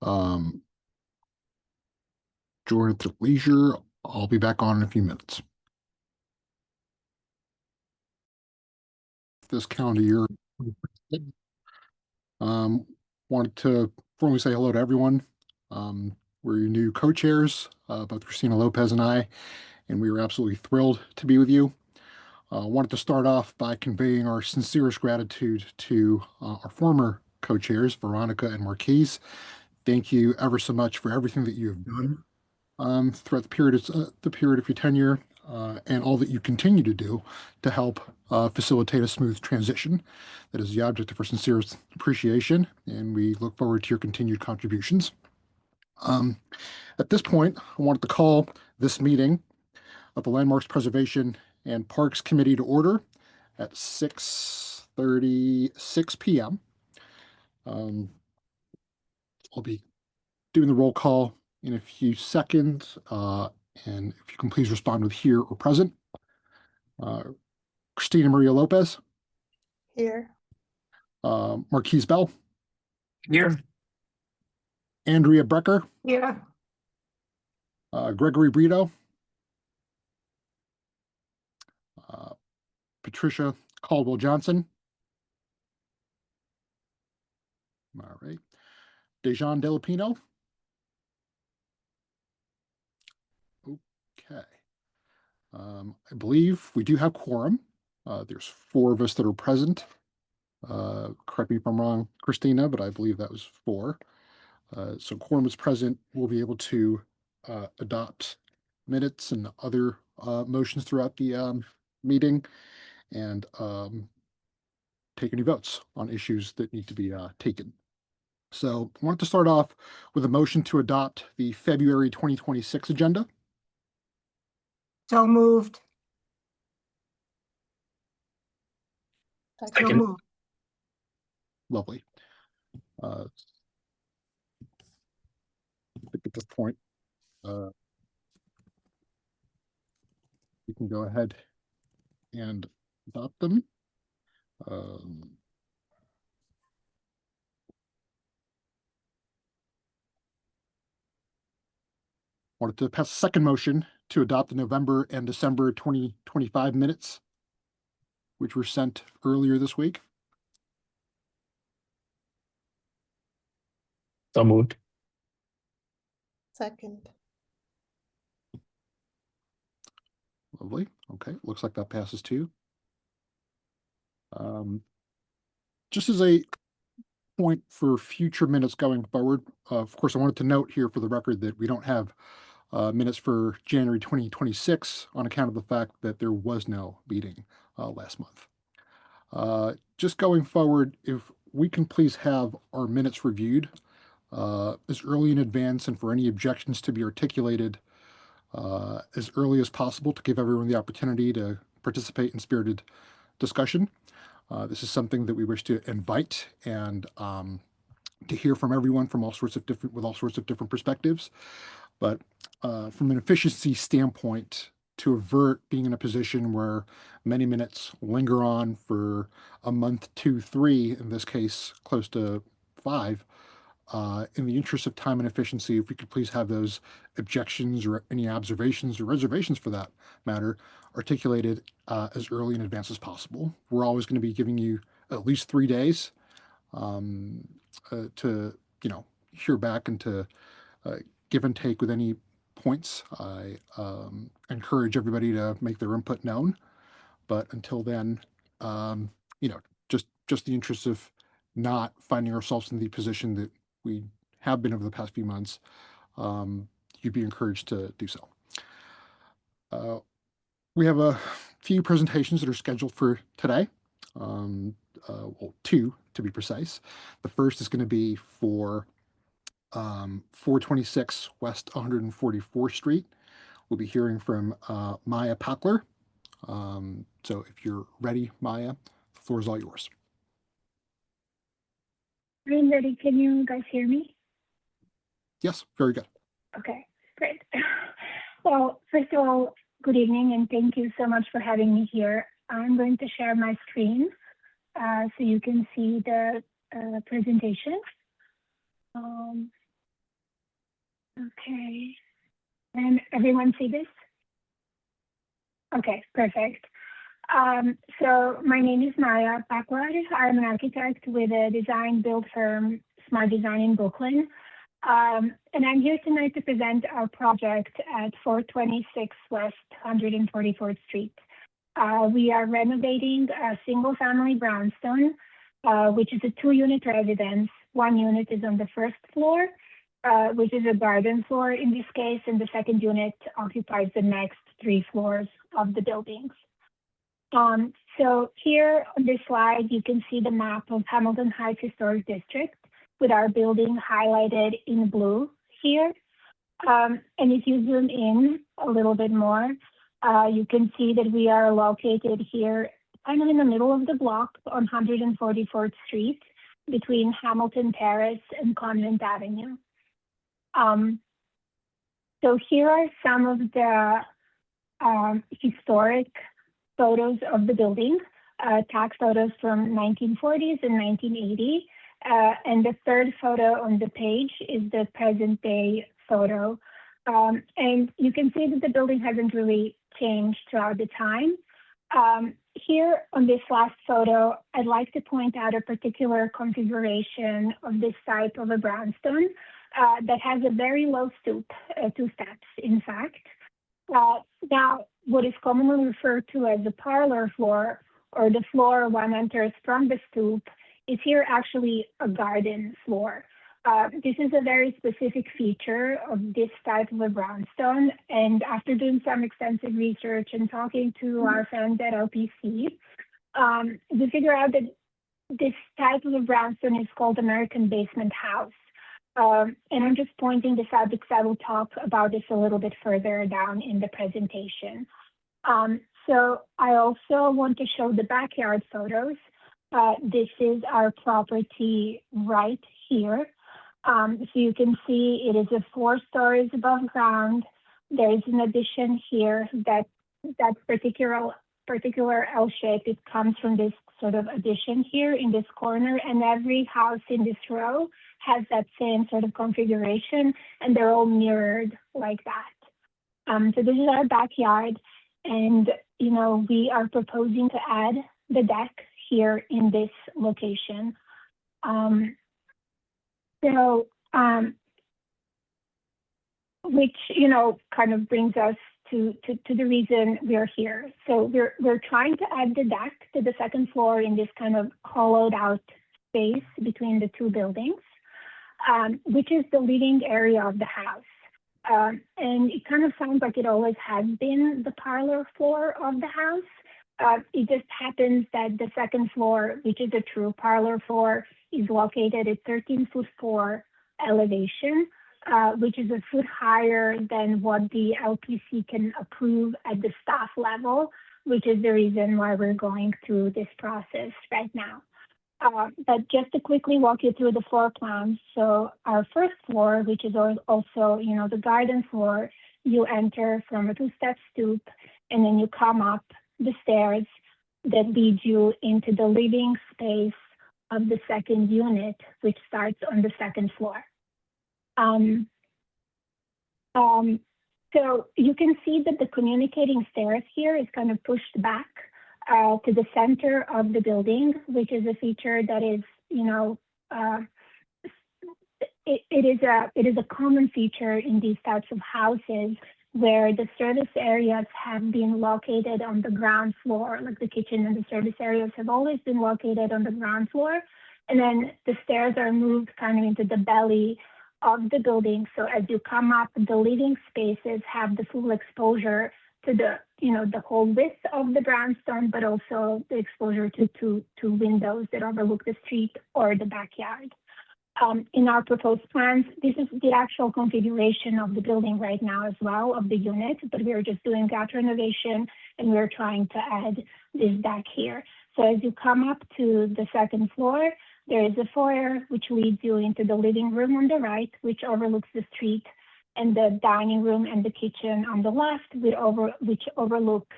Um, Join at the leisure. I'll be back on in a few minutes. This calendar year, um, wanted to formally say hello to everyone. We're your new co-chairs, both Christina Lopez and I, and we were absolutely thrilled to be with you. Wanted to start off by conveying our sincerest gratitude to our former co-chairs, Veronica and Marquise. Thank you ever so much for everything that you have done throughout the period of your tenure, and all that you continue to do to help facilitate a smooth transition. That is the object of our sincerest appreciation, and we look forward to your continued contributions. At this point, I wanted to call this meeting of the Landmarks Preservation and Parks Committee to order at 6:36 p.m. I'll be doing the roll call in a few seconds, and if you can please respond with here or present. Christina Maria Lopez. Here. Marquise Bell. Here. Andrea Brecker. Here. Gregory Brito. Patricia Caldwell Johnson. All right. Dejan Delapino. Okay. I believe we do have quorum. There's 4 of us that are present. Correct me if I'm wrong, Christina, but I believe that was 4. So quorum is present. We'll be able to adopt minutes and other motions throughout the meeting, and take any votes on issues that need to be taken. So I wanted to start off with a motion to adopt the February 2026 agenda. So moved. Second. So moved. Lovely. I think at this point, you can go ahead and adopt them. Wanted to pass a second motion to adopt the November and December 2025 minutes, which were sent earlier this week. So moved. Second. Lovely. Okay, looks like that passes too. Just as a point for future minutes going forward, of course, I wanted to note here for the record that we don't have minutes for January 2026 on account of the fact that there was no meeting last month. Just going forward, if we can please have our minutes reviewed as early in advance, and for any objections to be articulated as early as possible to give everyone the opportunity to participate in spirited discussion. This is something that we wish to invite and to hear from everyone from all sorts of different perspectives. But from an efficiency standpoint, to avert being in a position where many minutes linger on for a month, 2, 3, in this case, close to 5, in the interest of time and efficiency, if we could please have those objections or any observations or reservations for that matter articulated as early in advance as possible. We're always going to be giving you at least 3 days to hear back and to give and take with any points. I encourage everybody to make their input known, but until then, just the interest of not finding ourselves in the position that we have been over the past few months, you'd be encouraged to do so. We have a few presentations that are scheduled for today. Well, 2 to be precise. The first is going to be for 426 West 144th Street. We'll be hearing from Maya Packler. So if you're ready, Maya, the floor is all yours. I'm ready. Can you guys hear me? Yes, very good. Okay, great. Well, first of all, good evening, and thank you so much for having me here. I'm going to share my screen so you can see the presentation. Okay. And everyone see this? Okay, perfect. So my name is Maya Pakwar. I'm an architect with a design build firm, Smart Design in Brooklyn. And I'm here tonight to present our project at 426 West 144th Street. We are renovating a single-family brownstone, which is a 2-unit residence. 1 unit is on the first floor, which is a garden floor in this case, and the second unit occupies the next 3 floors of the buildings. So here on this slide, you can see the map of Hamilton Heights Historic District with our building highlighted in blue here. And if you zoom in a little bit more, you can see that we are located here kind of in the middle of the block on 144th Street between Hamilton Terrace and Convent Avenue. So here are some of the historic photos of the building, tax photos from 1940s and 1980. And the third photo on the page is the present day photo. And you can see that the building hasn't really changed throughout the time. Here on this last photo, I'd like to point out a particular configuration of this type of a brownstone that has a very low stoop, 2 steps, in fact. Now, what is commonly referred to as the parlor floor, or the floor one enters from the stoop, is here actually a garden floor. This is a very specific feature of this type of a brownstone. And after doing some extensive research and talking to our friends at LPC, we figured out that this type of a brownstone is called American basement house. And I'm just pointing this out because I will talk about this a little bit further down in the presentation. So I also want to show the backyard photos. This is our property right here. So you can see it is a 4 stories above ground. There is an addition here that particular L shape. It comes from this sort of addition here in this corner, and every house in this row has that same sort of configuration, and they're all mirrored like that. So this is our backyard, and we are proposing to add the deck here in this location. Which kind of brings us to the reason we're here. So we're trying to add the deck to the second floor in this kind of hollowed out space between the 2 buildings, which is the living area of the house. And it kind of sounds like it always has been the parlor floor of the house. It just happens that the second floor, which is a true parlor floor, is located at 13-foot-4 elevation, which is a foot higher than what the LPC can approve at the staff level, which is the reason why we're going through this process right now. But just to quickly walk you through the floor plans. So our first floor, which is also, the garden floor, you enter from a 2-step stoop, and then you come up the stairs that lead you into the living space of the second unit, which starts on the second floor. So you can see that the communicating stairs here is kind of pushed back to the center of the building, which is a feature that is, it is a common feature in these types of houses where the service areas have been located on the ground floor, like the kitchen and the service areas have always been located on the ground floor. And then the stairs are moved kind of into the belly of the building. So as you come up, the living spaces have the full exposure to the whole width of the brownstone, but also the exposure to windows that overlook the street or the backyard. In our proposed plans, this is the actual configuration of the building right now as well, of the unit, but we're just doing that renovation and we're trying to add this deck here. So as you come up to the second floor, there is a foyer which leads you into the living room on the right, which overlooks the street, and the dining room and the kitchen on the left, which overlook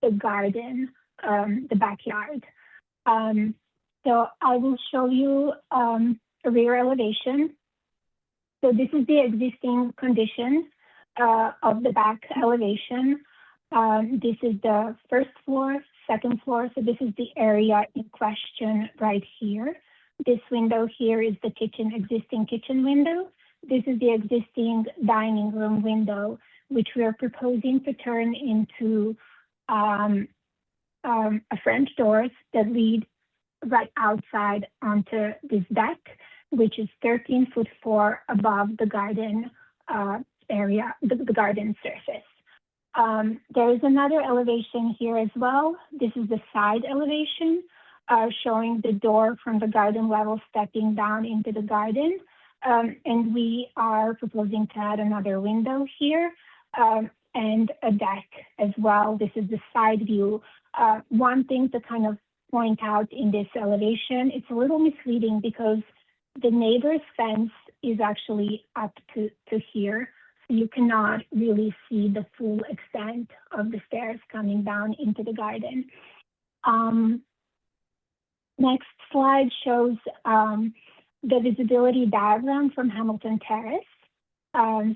the garden, the backyard. So I will show you a rear elevation. So this is the existing condition of the back elevation. This is the first floor, second floor. So this is the area in question right here. This window here is the kitchen, existing kitchen window. This is the existing dining room window, which we are proposing to turn into a French doors that lead right outside onto this deck, which is 13'4" above the garden area, the garden surface. There is another elevation here as well. This is the side elevation, showing the door from the garden level stepping down into the garden. And we are proposing to add another window here and a deck as well. This is the side view. One thing to kind of point out in this elevation, it's a little misleading because the neighbor's fence is actually up to here. So you cannot really see the full extent of the stairs coming down into the garden. Next slide shows the visibility diagram from Hamilton Terrace.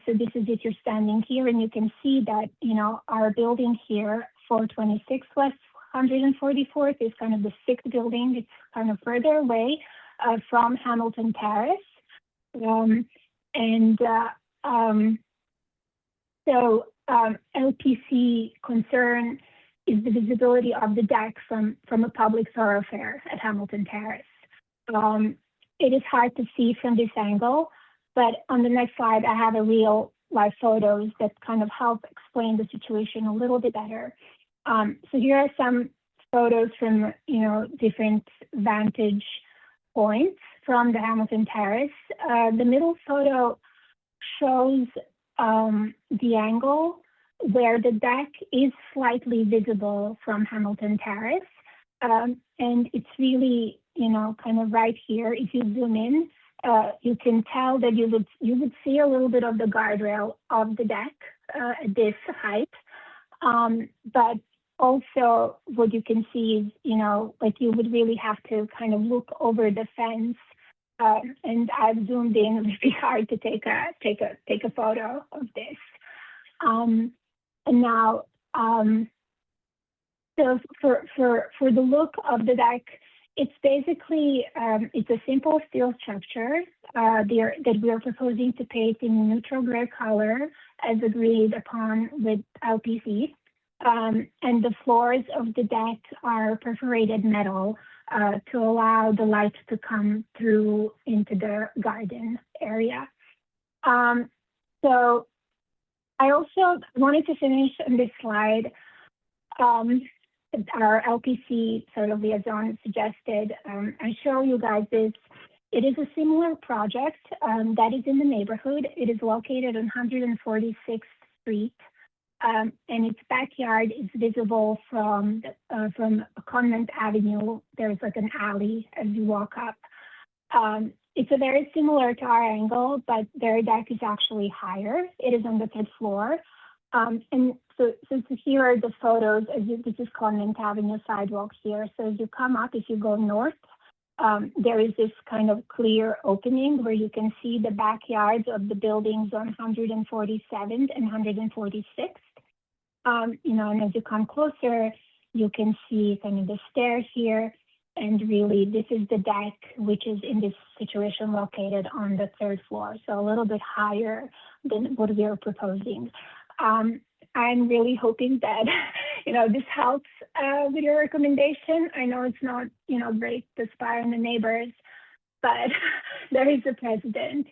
So this is if you're standing here and you can see that, you know, our building here, 426 West 144th, is kind of the sixth building. It's kind of further away from Hamilton Terrace. So LPC concern is the visibility of the deck from a public thoroughfare at Hamilton Terrace. It is hard to see from this angle, but on the next slide, I have a real live photos that kind of help explain the situation a little bit better. So here are some photos from, you know, different vantage points from the Hamilton Terrace. The middle photo shows the angle where the deck is slightly visible from Hamilton Terrace. And it's really, you know, kind of right here. If you zoom in, you can tell that you would see a little bit of the guardrail of the deck at this height. But also what you can see is, you know, like you would really have to kind of look over the fence. And I've zoomed in. It would be hard to take a photo of this. And now, so for the look of the deck, it's basically it's a simple steel structure that we are proposing to paint in neutral gray color as agreed upon with LPC. And the floors of the deck are perforated metal to allow the light to come through into the garden area. So I also wanted to finish on this slide. Our LPC sort of liaison suggested I show you guys this. It is a similar project that is in the neighborhood. It is located on 146th Street. And its backyard is visible from Convent Avenue. There's like an alley as you walk up. It's a very similar to our angle, but their deck is actually higher. It is on the third floor. And so here are the photos. This is Convent Avenue sidewalk here. So as you come up, if you go north, there is this kind of clear opening where you can see the backyards of the buildings on 147th and 146th. You know, and as you come closer, you can see kind of the stairs here. And really, this is the deck, which is in this situation located on the third floor. So a little bit higher than what we are proposing. I'm really hoping that, you know, this helps with your recommendation. I know it's not, you know, great to spy on the neighbors, but there is a precedent.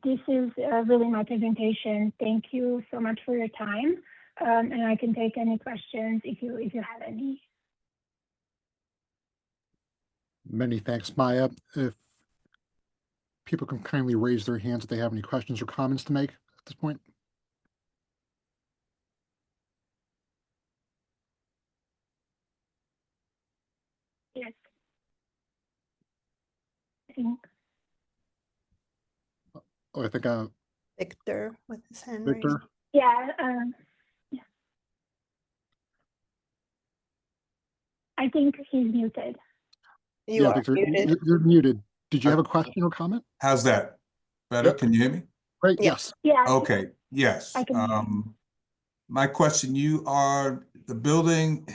This is really my presentation. Thank you so much for your time. And I can take any questions if you have any. Many thanks, Maya. If people can kindly raise their hands if they have any questions or comments to make at this point. Yes. I think. Oh, I think Victor with his hand raised. Victor. Yeah. Yeah. I think he's muted. You Yeah, are Victor, muted. you're muted. Did you have a question or comment? How's that? Better? Yep. Can you hear me? Great, Yeah. yes. Yeah. Okay, yes. I can- My question, the building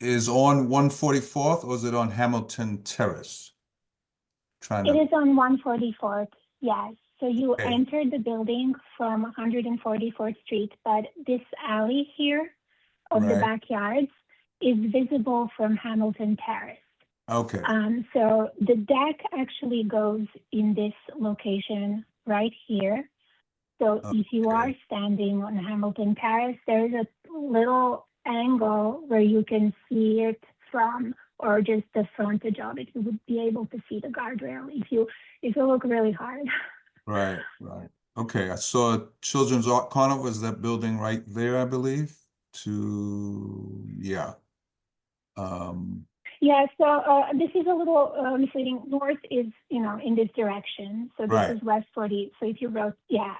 is on 144th or is it on Hamilton Terrace? Trying It to, is on 144th, yes. So you Okay. entered the building from 144th Street, but this alley here of the Right. backyards is visible from Hamilton Terrace. okay, So the deck actually goes in this location right here. So if you are Okay. standing on Hamilton Terrace, there's a little angle where you can see it from, or just the frontage of it. You would be able to see the guardrail if you look really hard. right. Okay, I saw Children's Art Carnival, is that building right there, I believe? Yeah. Yeah, so this is a little misleading. North is, in this direction. So this Right. is West 40. So if you wrote, yeah.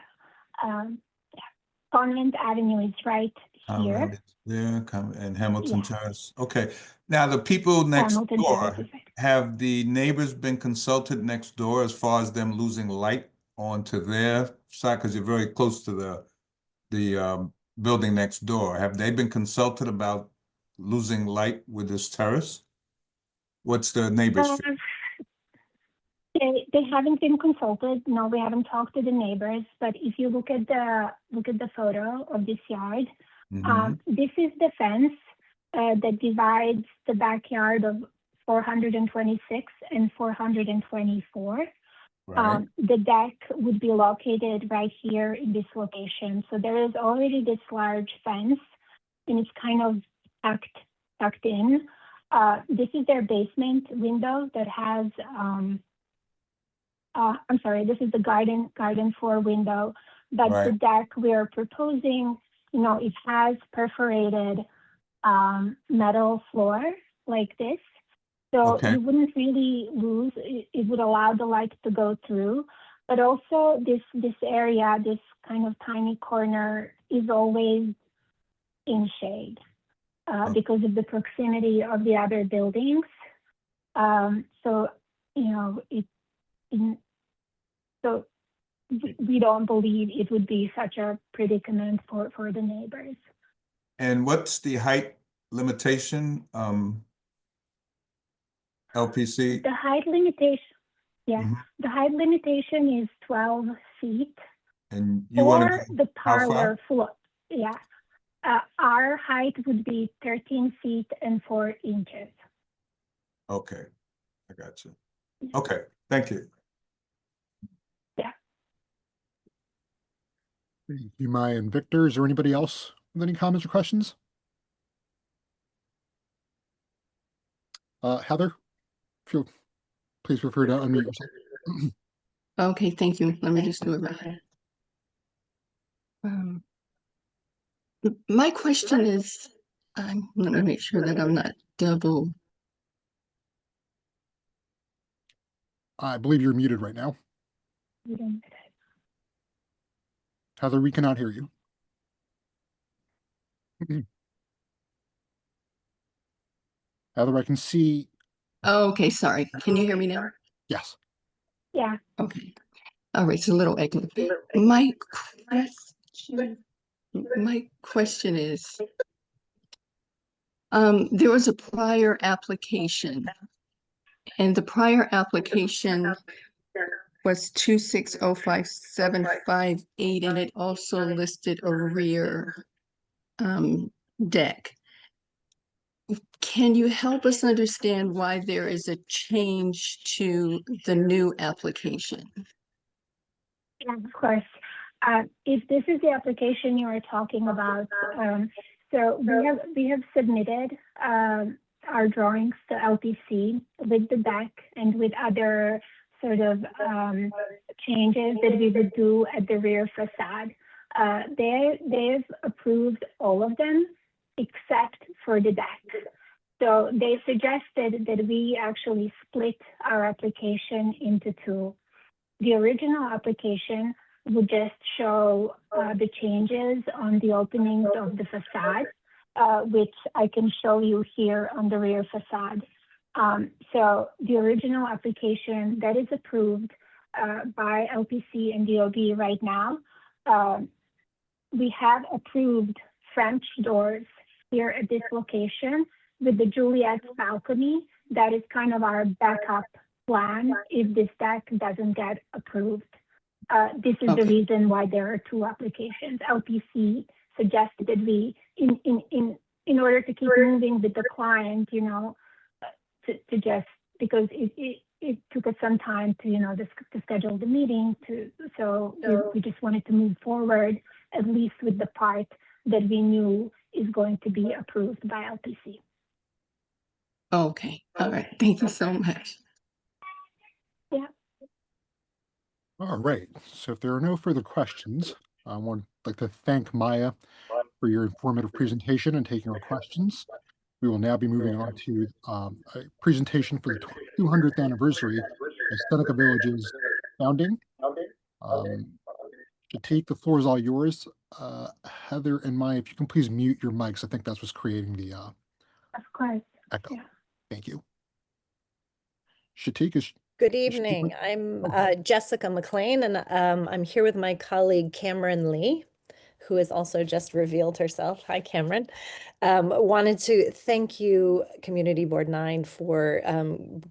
Convent Avenue is right here. There, and Hamilton Yeah. Terrace. Okay, now the people next Hamilton Terrace door, is right. have the neighbors been consulted next door as far as them losing light onto their side? Because you're very close to the building next door. Have they been consulted about losing light with this terrace? What's the neighbors? Uh, they haven't been consulted. No, we haven't talked to the neighbors. But if you look at the photo of this yard, Mhm. this is the fence that divides the backyard of 426 and 424. Right, The deck would be located right here in this location. So there is already this large fence, and it's kind of tucked in. This is their basement window that has. I'm sorry, this is the garden floor window, but the right, deck we are proposing, it has perforated metal floor like this. So okay, you wouldn't really lose, it would allow the light to go through, but also this area, this kind of tiny corner is always in shade Oh. because of the proximity of the other buildings. So, so we don't believe it would be such a predicament for the neighbors. And what's the height limitation, LPC? The height limitation, yeah, Mhm. the height limitation is 12 feet And you want for to, the how far? parlor floor. Yeah, our height would be 13 feet and 4 inches. Okay, I got you. Okay, thank you. Thank you, Maya and Victor. Is there anybody else with any comments or questions? Heather, please feel free to unmute yourself. Okay, thank you. Let me just do it right here. My question is, let me make sure that I'm not double. I believe you're muted right now. We don't- Heather, we cannot hear you. Heather, I can see. Oh, okay, sorry. Can you hear me now? Yes. Yeah, Okay. All right, it's a little echo. My question is, there was a prior application, and the prior application was 2605758, and it also listed a rear deck. Can you help us understand why there is a change to the new application? yeah, of course. If this is the application you are talking about, so we have submitted our drawings to LPC with the deck and with other sort of changes that we would do at the rear facade. They've approved all of them except for the deck. So they suggested that we actually split our application into two. The original application would just show the changes on the openings of the facade, which I can show you here on the rear facade. So the original application that is approved by LPC and DOB right now, we have approved French doors here at this location with the Juliet's balcony. That is kind of our backup plan if this deck doesn't get approved. This is the Okay. reason why there are two applications. LPC suggested that we, in order to keep moving with the client, you know, to just, because it took us some time to, you know, to schedule the meeting so we just wanted to move forward, at least with the part that we knew is going to be approved by LPC. Okay, all right, thank you so much. Yeah. All right, so if there are no further questions, I would like to thank Maya for your informative presentation and taking our questions. We will now be moving on to a presentation for the 200th anniversary of Seneca Village's founding. Shatik, the floor is all yours. Heather and Maya, if you can please mute your mics. I think that's what's creating the Of course. echo. Yeah. Thank you. Shatik is. Good is Shatik evening. with- I'm Oh. Jessica McLean, and I'm here with my colleague Cameron Lee, who has also just revealed herself. Hi, Cameron. Wanted to thank you, Community Board 9, for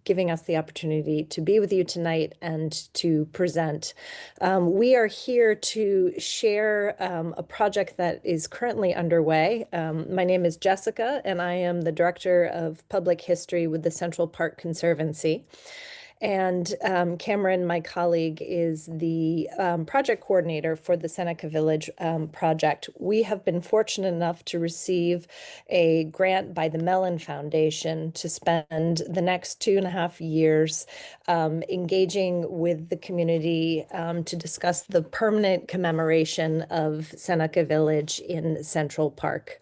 giving us the opportunity to be with you tonight and to present. We are here to share a project that is currently underway. My name is Jessica, and I am the Director of Public History with the Central Park Conservancy. And Cameron, my colleague, is the project coordinator for the Seneca Village project. We have been fortunate enough to receive a grant by the Mellon Foundation to spend the next 2.5 years engaging with the community to discuss the permanent commemoration of Seneca Village in Central Park.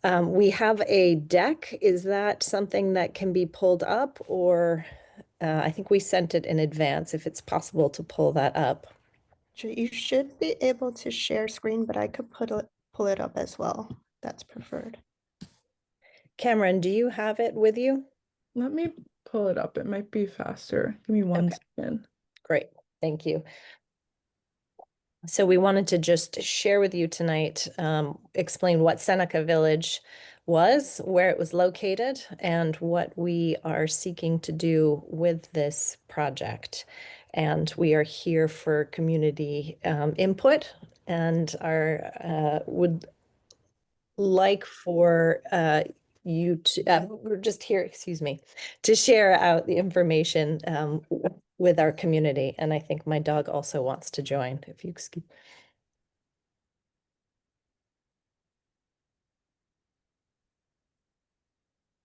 We have a deck. Is that something that can be pulled up, or? I think we sent it in advance, if it's possible to pull that up. You should be able to share screen, but I could pull it up as well. That's preferred. Cameron, do you have it with you? Let me pull it up. It might be faster. Give me one Okay. second. Great, thank you. So we wanted to just share with you tonight, explain what Seneca Village was, where it was located, and what we are seeking to do with this project. And we are here for community input, and would like for you to, we're just here, excuse me, to share out the information with our community. And I think my dog also wants to join, if you excuse.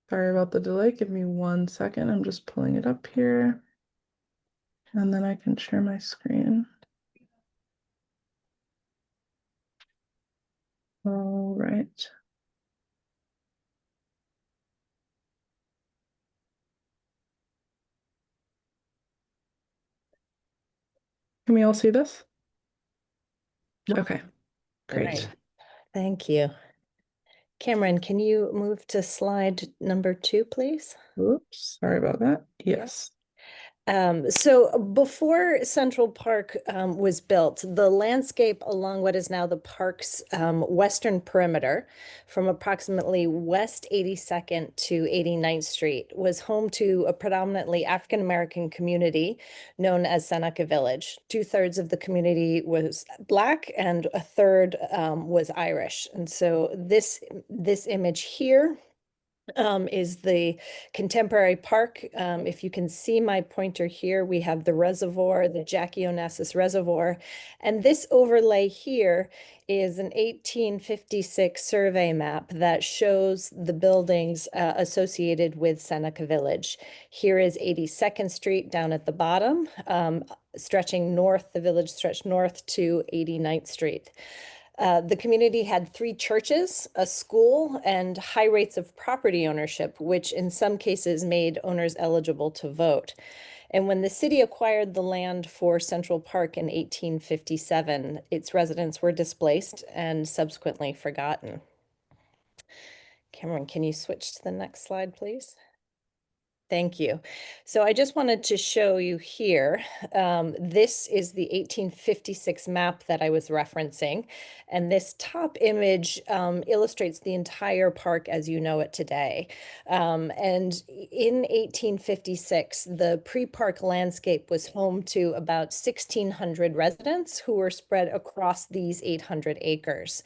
Sorry about the delay. Give me one second. I'm just pulling it up here. And then I can share my screen. All right. Can we all see this? Yep. Okay, great. Right. Thank you. Cameron, can you move to slide number 2, please? Oops, sorry about that. Yes. So before Central Park was built, the landscape along what is now the park's western perimeter, from approximately West 82nd to 89th Street, was home to a predominantly African-American community known as Seneca Village. 2/3 of the community was Black and 1/3 was Irish. And so this image here is the contemporary park. If you can see my pointer here, we have the reservoir, the Jackie Onassis Reservoir. And this overlay here is an 1856 survey map that shows the buildings associated with Seneca Village. Here is 82nd Street down at the bottom, stretching north, the village stretched north to 89th Street. The community had 3 churches, a school, and high rates of property ownership, which in some cases made owners eligible to vote. And when the city acquired the land for Central Park in 1857, its residents were displaced and subsequently forgotten. Cameron, can you switch to the next slide, please? Thank you. So I just wanted to show you here. This is the 1856 map that I was referencing. And this top image illustrates the entire park as you know it today. And in 1856, the pre-park landscape was home to about 1,600 residents who were spread across these 800 acres.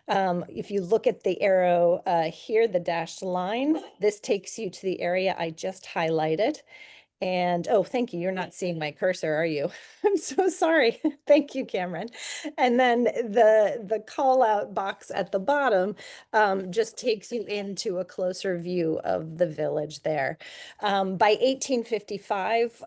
If you look at the arrow here, the dashed line, this takes you to the area I just highlighted. And oh, thank you. You're not seeing my cursor, are you? I'm so sorry. Thank you, Cameron. And then the call out box at the bottom just takes you into a closer view of the village there. By 1855,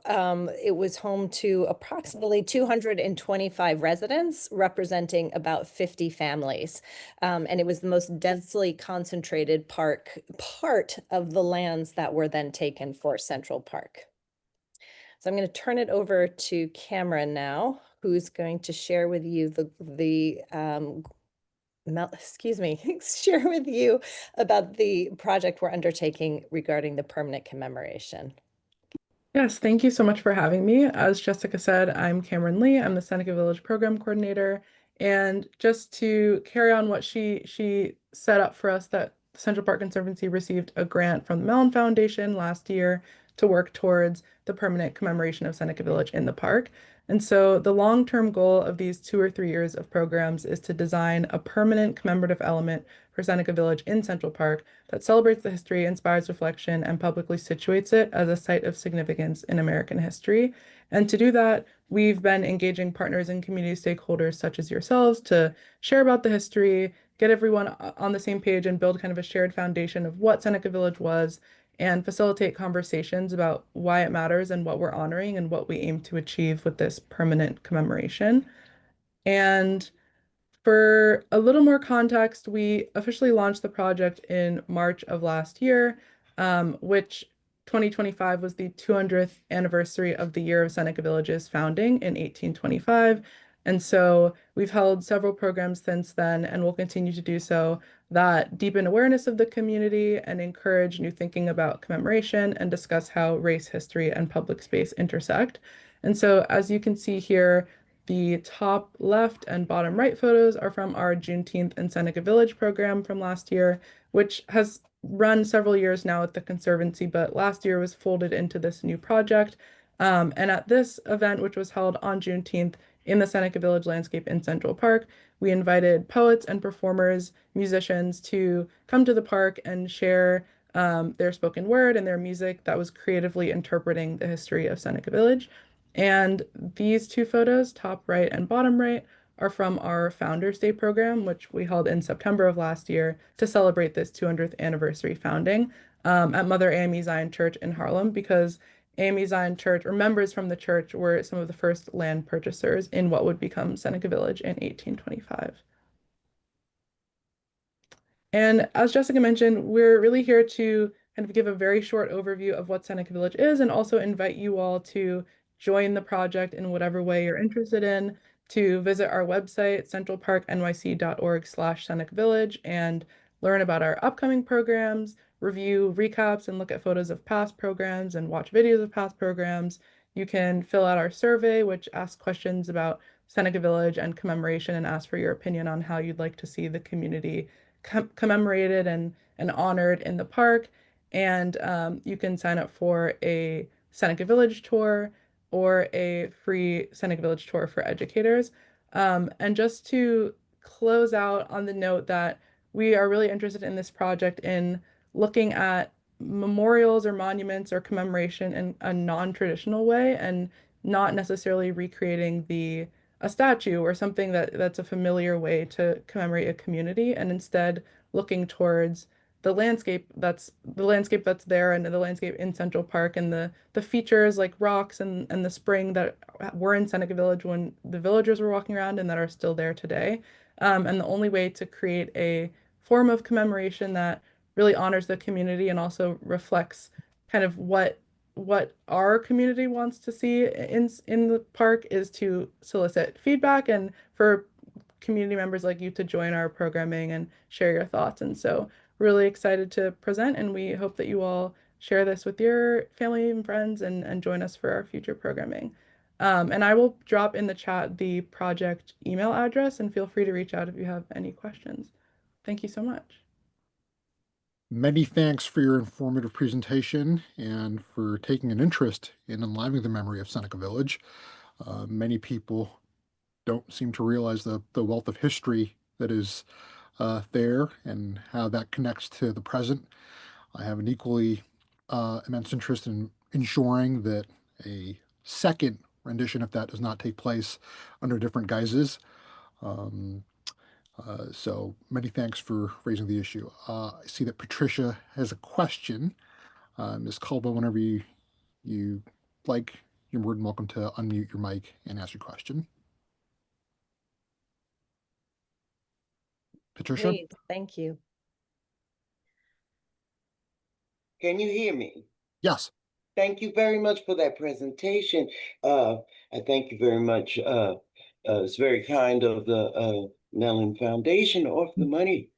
it was home to approximately 225 residents, representing about 50 families. And it was the most densely concentrated part of the lands that were then taken for Central Park. So I'm going to turn it over to Cameron now, who's going to share with you share with you about the project we're undertaking regarding the permanent commemoration. Yes, thank you so much for having me. As Jessica said, I'm Cameron Lee. I'm the Seneca Village Program Coordinator. And just to carry on what she set up for us, that Central Park Conservancy received a grant from the Mellon Foundation last year to work towards the permanent commemoration of Seneca Village in the park. And so the long-term goal of these 2 or 3 years of programs is to design a permanent commemorative element for Seneca Village in Central Park that celebrates the history, inspires reflection, and publicly situates it as a site of significance in American history. And to do that, we've been engaging partners and community stakeholders such as yourselves to share about the history, get everyone on the same page, and build kind of a shared foundation of what Seneca Village was, and facilitate conversations about why it matters and what we're honoring and what we aim to achieve with this permanent commemoration. And for a little more context, we officially launched the project in March of last year, which 2025 was the 200th anniversary of the year of Seneca Village's founding in 1825. And so we've held several programs since then and will continue to do so that deepen awareness of the community and encourage new thinking about commemoration and discuss how race, history, and public space intersect. And so as you can see here, the top left and bottom right photos are from our Juneteenth in Seneca Village program from last year, which has run several years now at the Conservancy, but last year was folded into this new project. And at this event, which was held on Juneteenth in the Seneca Village landscape in Central Park, we invited poets and performers, musicians to come to the park and share their spoken word and their music that was creatively interpreting the history of Seneca Village. And these 2 photos, top right and bottom right, are from our Founders Day program, which we held in September of last year to celebrate this 200th anniversary founding at Mother AME Zion Church in Harlem, because AME Zion Church, or members from the church, were some of the first land purchasers in what would become Seneca Village in 1825. And as Jessica mentioned, we're really here to kind of give a very short overview of what Seneca Village is and also invite you all to join the project in whatever way you're interested in, to visit our website, centralparknyc.org/Seneca Village, and learn about our upcoming programs, review recaps, and look at photos of past programs and watch videos of past programs. You can fill out our survey, which asks questions about Seneca Village and commemoration, and ask for your opinion on how you'd like to see the community commemorated and honored in the park. And you can sign up for a Seneca Village tour or a free Seneca Village tour for educators. And just to close out on the note that we are really interested in this project in looking at memorials or monuments or commemoration in a non-traditional way and not necessarily recreating a statue or something that's a familiar way to commemorate a community, and instead looking towards the landscape that's there and the landscape in Central Park and the features like rocks and the spring that were in Seneca Village when the villagers were walking around and that are still there today. And the only way to create a form of commemoration that really honors the community and also reflects kind of what our community wants to see in the park is to solicit feedback and for community members like you to join our programming and share your thoughts. And so really excited to present, and we hope that you all share this with your family and friends and join us for our future programming. And I will drop in the chat the project email address, and feel free to reach out if you have any questions. Thank you so much. Many thanks for your informative presentation and for taking an interest in enlivening the memory of Seneca Village. Many people don't seem to realize the wealth of history that is there and how that connects to the present. I have an equally immense interest in ensuring that a second rendition, if that does not take place under different guises. Um, so many thanks for raising the issue. I see that Patricia has a question. Ms. Culva, whenever you like, you're more than welcome to unmute your mic and ask your question. Patricia? Great, thank you. Can you hear me? Yes. Thank you very much for that presentation. I thank you very much. It's very kind of the Mellon Foundation to offer the money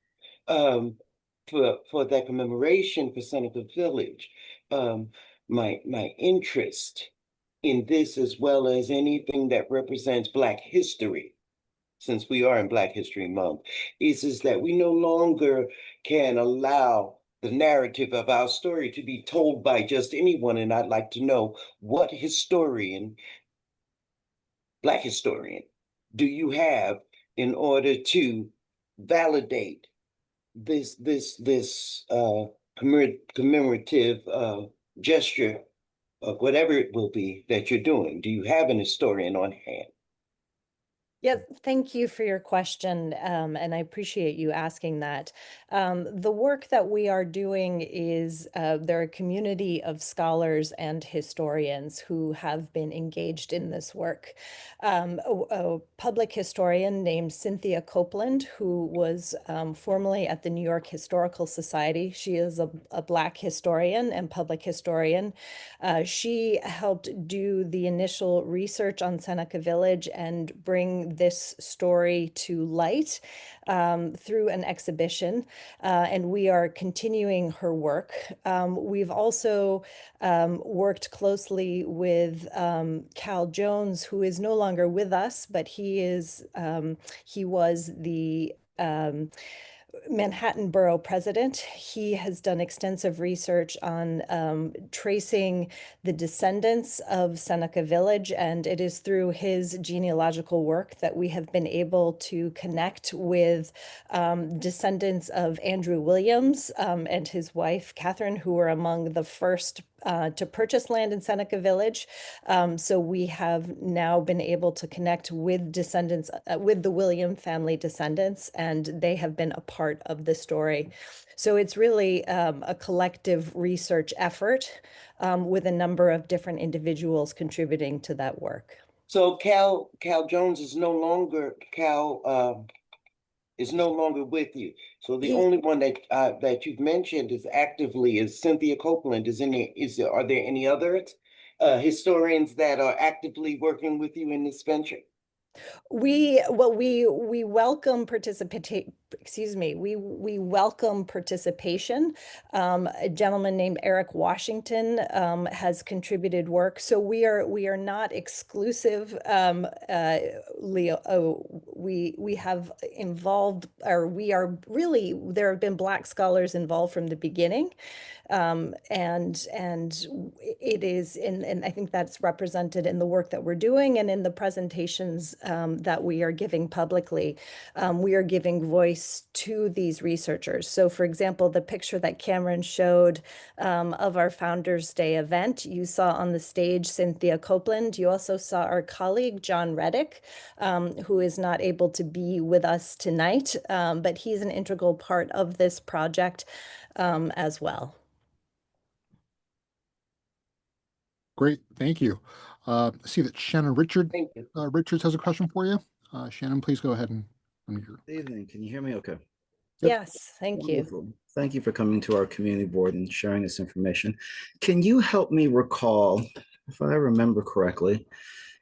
for that commemoration for Seneca Village. My interest in this, as well as anything that represents Black history, since we are in Black History Month, is that we no longer can allow the narrative of our story to be told by just anyone. And I'd like to know, what historian, Black historian, do you have in order to validate this commemorative gesture of whatever it will be that you're doing? Do you have an historian on hand? Yeah, thank you for your question, and I appreciate you asking that. The work that we are doing is there are a community of scholars and historians who have been engaged in this work. A public historian named Cynthia Copeland, who was formerly at the New York Historical Society. She is a Black historian and public historian. She helped do the initial research on Seneca Village and bring this story to light through an exhibition, and we are continuing her work. We've also worked closely with Cal Jones, who is no longer with us, but he was the Manhattan Borough president. He has done extensive research on tracing the descendants of Seneca Village, and it is through his genealogical work that we have been able to connect with descendants of Andrew Williams and his wife, Catherine, who were among the first to purchase land in Seneca Village. So we have now been able to connect with descendants, with the William family descendants, and they have been a part of the story. So it's really a collective research effort with a number of different individuals contributing to that work. So Cal Jones is no longer with you. So the only one that you've mentioned is actively is Cynthia Copeland. Are there any other historians that are actively working with you in this venture? We welcome we welcome participation. A gentleman named Eric Washington has contributed work. So we are not exclusive. We have involved, or we are really, there have been Black scholars involved from the beginning. And it is, and I think that's represented in the work that we're doing and in the presentations that we are giving publicly. We are giving voice to these researchers. So for example, the picture that Cameron showed of our Founders Day event, you saw on the stage Cynthia Copeland. You also saw our colleague, John Reddick, who is not able to be with us tonight, but he's an integral part of this project as well. Great, thank you. I see that Shannon Richards has a question for you. Shannon, please go ahead and unmute your. Good evening. Can you hear me okay? Yep. Yes, thank Wonderful. you. Thank you for coming to our community board and sharing this information. Can you help me recall, if I remember correctly,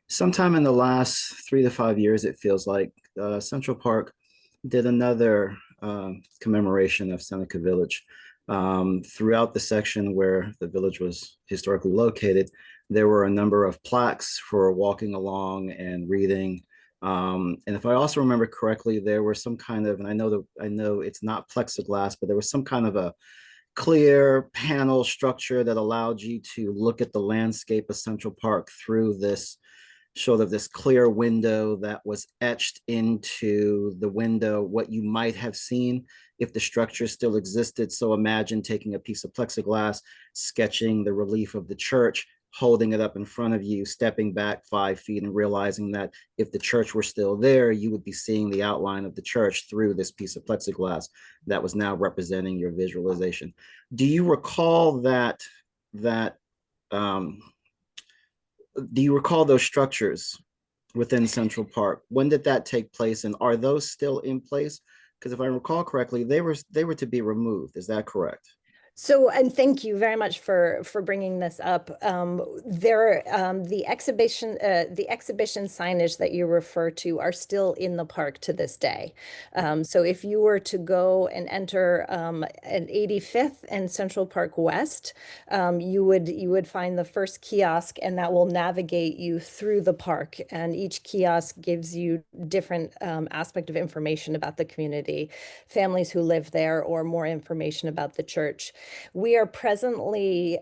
sometime in the last 3 to 5 years, it feels like Central Park did another commemoration of Seneca Village. Throughout the section where the village was historically located, there were a number of plaques for walking along and reading. And if I also remember correctly, there were some kind of, and I know it's not plexiglass, but there was some kind of a clear panel structure that allowed you to look at the landscape of Central Park through this sort of this clear window that was etched into the window, what you might have seen if the structure still existed. So imagine taking a piece of plexiglass, sketching the relief of the church, holding it up in front of you, stepping back 5 feet and realizing that if the church were still there, you would be seeing the outline of the church through this piece of plexiglass that was now representing your visualization. Do you recall um, do you recall those structures within Central Park? When did that take place, and are those still in place? Because if I recall correctly, they were to be removed. Is that correct? So, and thank you very much for bringing this up. The exhibition signage that you refer to are still in the park to this day. So if you were to go and enter at 85th and Central Park West, you would find the first kiosk, and that will navigate you through the park. And each kiosk gives you different aspect of information about the community, families who live there, or more information about the church. We are presently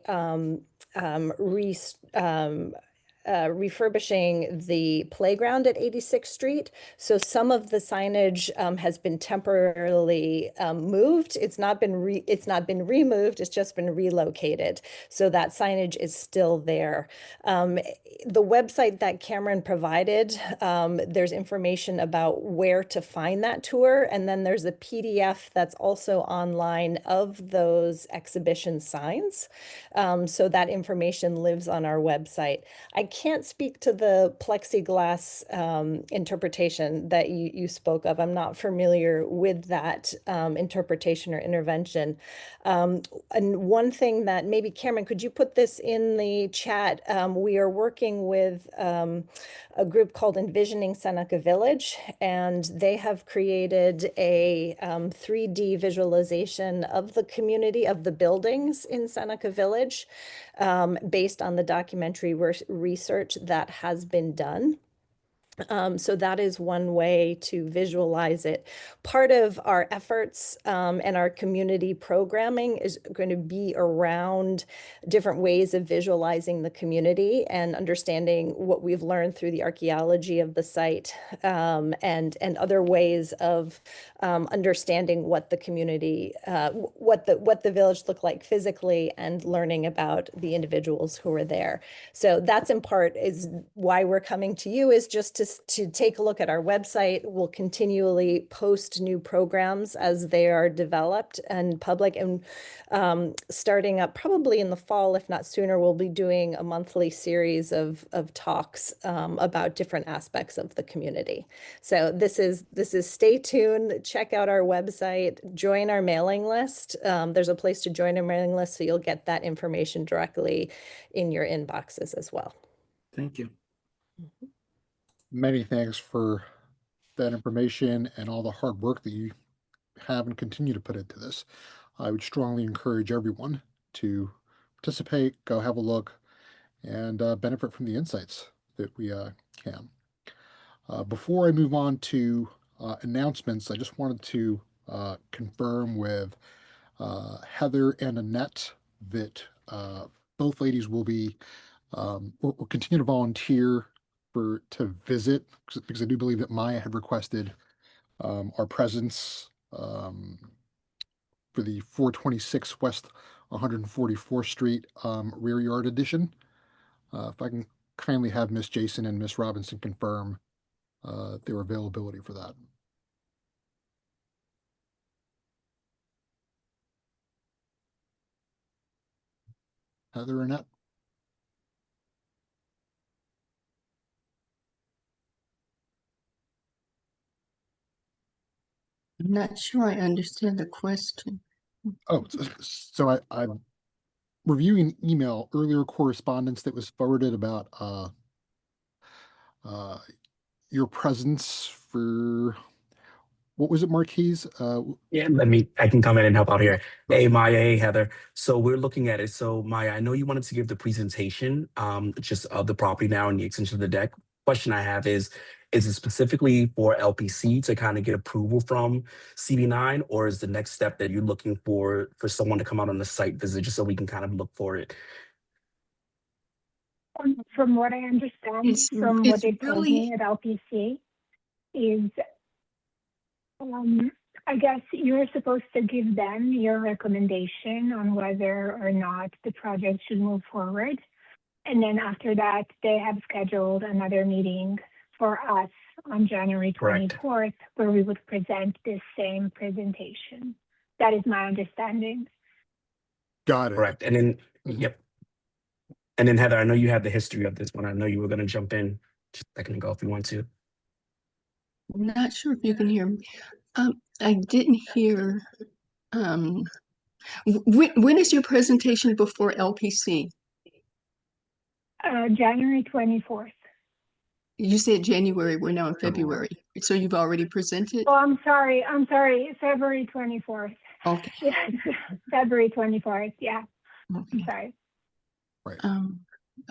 refurbishing the playground at 86th Street. So some of the signage has been temporarily moved. It's not been removed. It's just been relocated. So that signage is still there. The website that Cameron provided, there's information about where to find that tour. And then there's a PDF that's also online of those exhibition signs. So that information lives on our website. I can't speak to the plexiglass interpretation that you spoke of. I'm not familiar with that interpretation or intervention. And one thing that maybe, Cameron, could you put this in the chat? We are working with a group called Envisioning Seneca Village, and they have created a 3D visualization of the community, of the buildings in Seneca Village, based on the documentary research that has been done. So that is one way to visualize it. Part of our efforts and our community programming is going to be around different ways of visualizing the community and understanding what we've learned through the archaeology of the site, and other ways of understanding what the community, what the village looked like physically, and learning about the individuals who are there. So that's in part is why we're coming to you, is just to take a look at our website. We'll continually post new programs as they are developed and public, and starting up probably in the fall, if not sooner, we'll be doing a monthly series of talks about different aspects of the community. So this is stay tuned, check out our website, join our mailing list. There's a place to join our mailing list, so you'll get that information directly in your inboxes as well. Thank you. Many thanks for that information and all the hard work that you have and continue to put into this. I would strongly encourage everyone to participate, go have a look, and benefit from the insights that we can. Before I move on to announcements, I just wanted to confirm with Heather and Annette that both ladies will be will continue to volunteer to visit, because I do believe that Maya had requested our presence for the 426 West 144th Street rear yard edition. If I can kindly have Miss Jason and Miss Robinson confirm their availability for that. Heather or Annette? I'm not sure I understand the question. Oh, so I'm reviewing email, earlier correspondence that was forwarded about your presence for what was it, Marquise? Yeah, I can come in and help out here. Hey, Maya, hey, Heather. So we're looking at it. So Maya, I know you wanted to give the presentation, just of the property now and the extension of the deck. Question I have is it specifically for LPC to kind of get approval from CB9, or is the next step that you're looking for someone to come out on the site visit just so we can kind of look for it? From what I understand, It's from what they told really, me at LPC, is I guess you're supposed to give them your recommendation on whether or not the project should move forward. And then after that, they have scheduled another meeting for us on January Correct. 24th, where we would present this same presentation. That is my understanding. Got it. Correct. And then, Mhm. yep. And then Heather, I know you have the history of this one. I know you were going to jump in just a second ago if you want to. I'm not sure if you can hear me. I didn't hear. When is your presentation before LPC? January 24th. You said January, we're now in February. So you've already presented? Oh, I'm sorry, February 24th. Okay. Yes, February 24th, yeah, I'm Okay. sorry. Right.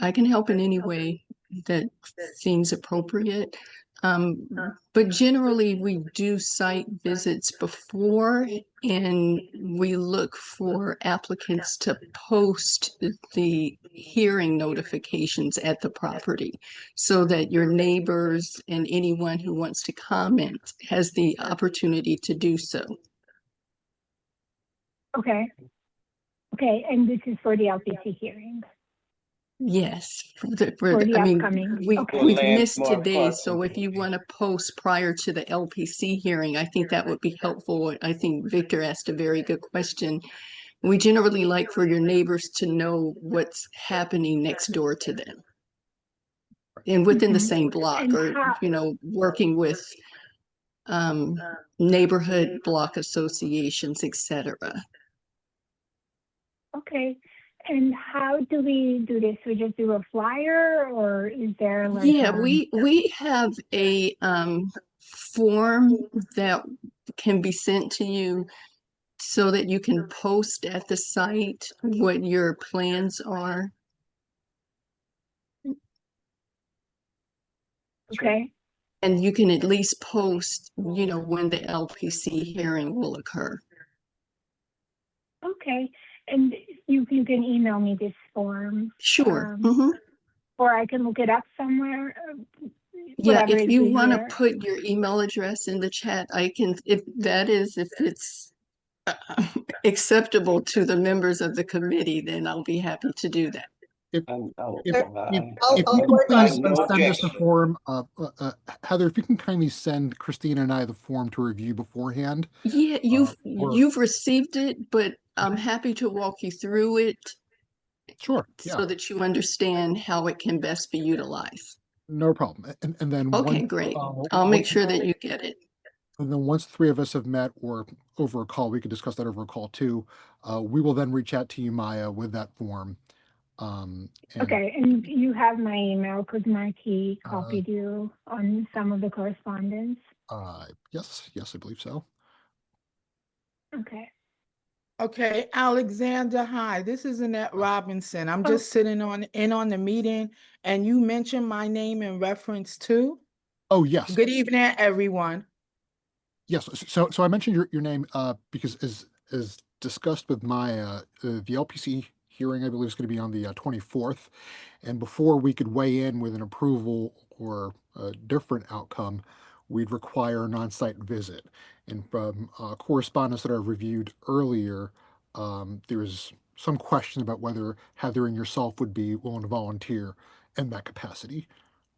I can help in any way that seems appropriate. But generally we do site visits before, and we look for applicants to post the hearing notifications at the property so that your neighbors and anyone who wants to comment has the opportunity to do so. Okay, and this is for the LPC hearing. Yes, For the I mean, upcoming, okay. we've missed Landmark today, parcel. so if you want to post prior to the LPC hearing, I think that would be helpful. I think Victor asked a very good question. We generally like for your neighbors to know what's happening next door to them and within the Mhm. same block, And or, how, you know, working with neighborhood block associations, etc. okay, and how do we do this? We just do a flyer, or is there like Yeah, we have a form that can be sent to you so that you can post at the site what your plans are. okay, And you can at least post, you know, when the LPC hearing will occur. okay, and you can email me this form, Sure. or I can look it up somewhere, Yeah, whatever if is you want to easier. put your email address in the chat, I can, if it's acceptable to the members of the committee, then I'll be happy to do that. If Oh, if I'll you can work on please it. no send us the objection. form, Heather, if you can kindly send Christina and I the form to review beforehand. Yeah, Or you've received it, but I'm happy to walk you through it sure, yeah, so that you understand how it can best be utilized. no problem. And then Okay, great. I'll make sure that you get it. and then once the three of us have met or over a call, we could discuss that over a call too. We will then reach out to you, Maya, with that form. And Okay, and you have my email because Marquis copied you on some of the correspondence. yes, I believe so. Okay. Okay, Alexander, hi, this is Annette Robinson. I'm Oh. just sitting on the meeting, and you mentioned my name in reference to. Oh, yes. Good evening, everyone. Yes, so I mentioned your name because as discussed with Maya, the LPC hearing I believe is going to be on the 24th, and before we could weigh in with an approval or a different outcome, we'd require an on-site visit. And from correspondence that I reviewed earlier, there was some question about whether Heather and yourself would be willing to volunteer in that capacity.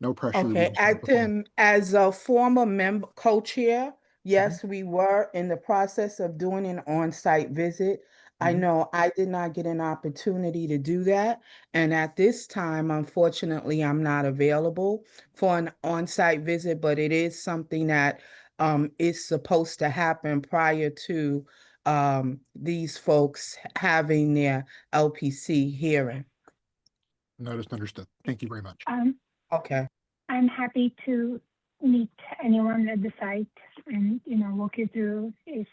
No pressure. Okay, as a former member co-chair, yes, we were in the process of doing an on-site visit. I know I did not get an opportunity to do that. And at this time, unfortunately, I'm not available for an on-site visit, but it is something that is supposed to happen prior to these folks having their LPC hearing. Noticed, understood. Thank you very much. Okay. I'm happy to meet anyone at the site and, walk you through is.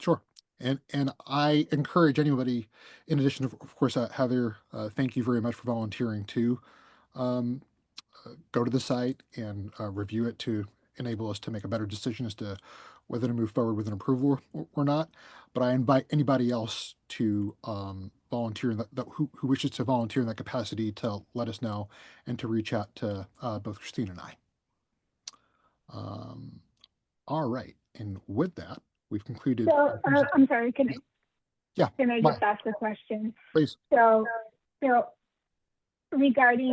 Sure. And I encourage anybody, in addition to, of course, Heather, thank you very much for volunteering too. Um, Go to the site and review it to enable us to make a better decision as to whether to move forward with an approval or not. But I invite anybody else to volunteer in who wishes to volunteer in that capacity to let us know and to reach out to both Christine and I. All right. And with that, we've concluded. So, I'm sorry, can I Maya, just ask a question? please. So regarding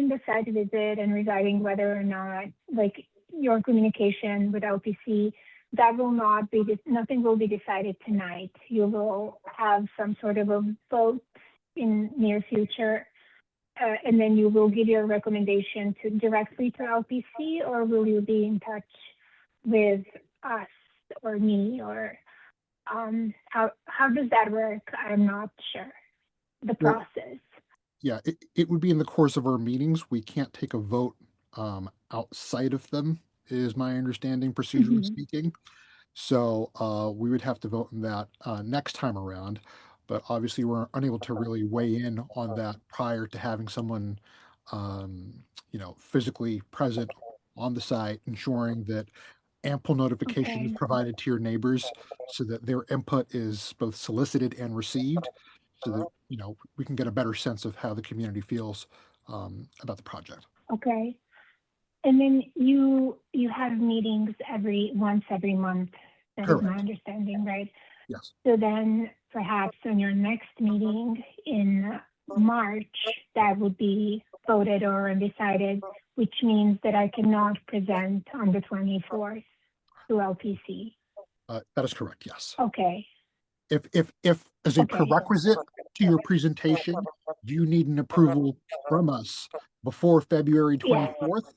the site visit and regarding whether or not, like, your communication with LPC, that will not be, nothing will be decided tonight. You will have some sort of a vote in near future, and then you will give your recommendation directly to LPC, or will you be in touch with us or me, or how does that work? I'm not sure. The Well, process. Yeah, it would be in the course of our meetings. We can't take a vote outside of them, is my understanding, procedurally Mhm. speaking. So we would have to vote on that next time around. But obviously, we're unable to really weigh in on that prior to having someone, physically present on the site, ensuring that ample notification is Okay. provided to your neighbors so that their input is both solicited and received, so that we can get a better sense of how the community feels about the project. Okay. And then you have meetings once every month. That is my Correct. understanding, right? Yes. So then perhaps on your next meeting in March, that would be voted or decided, which means that I cannot present on the 24th to LPC. That is correct. Yes. Okay. If as a Okay. prerequisite to your presentation, you need an approval from us before February Yeah. 24th,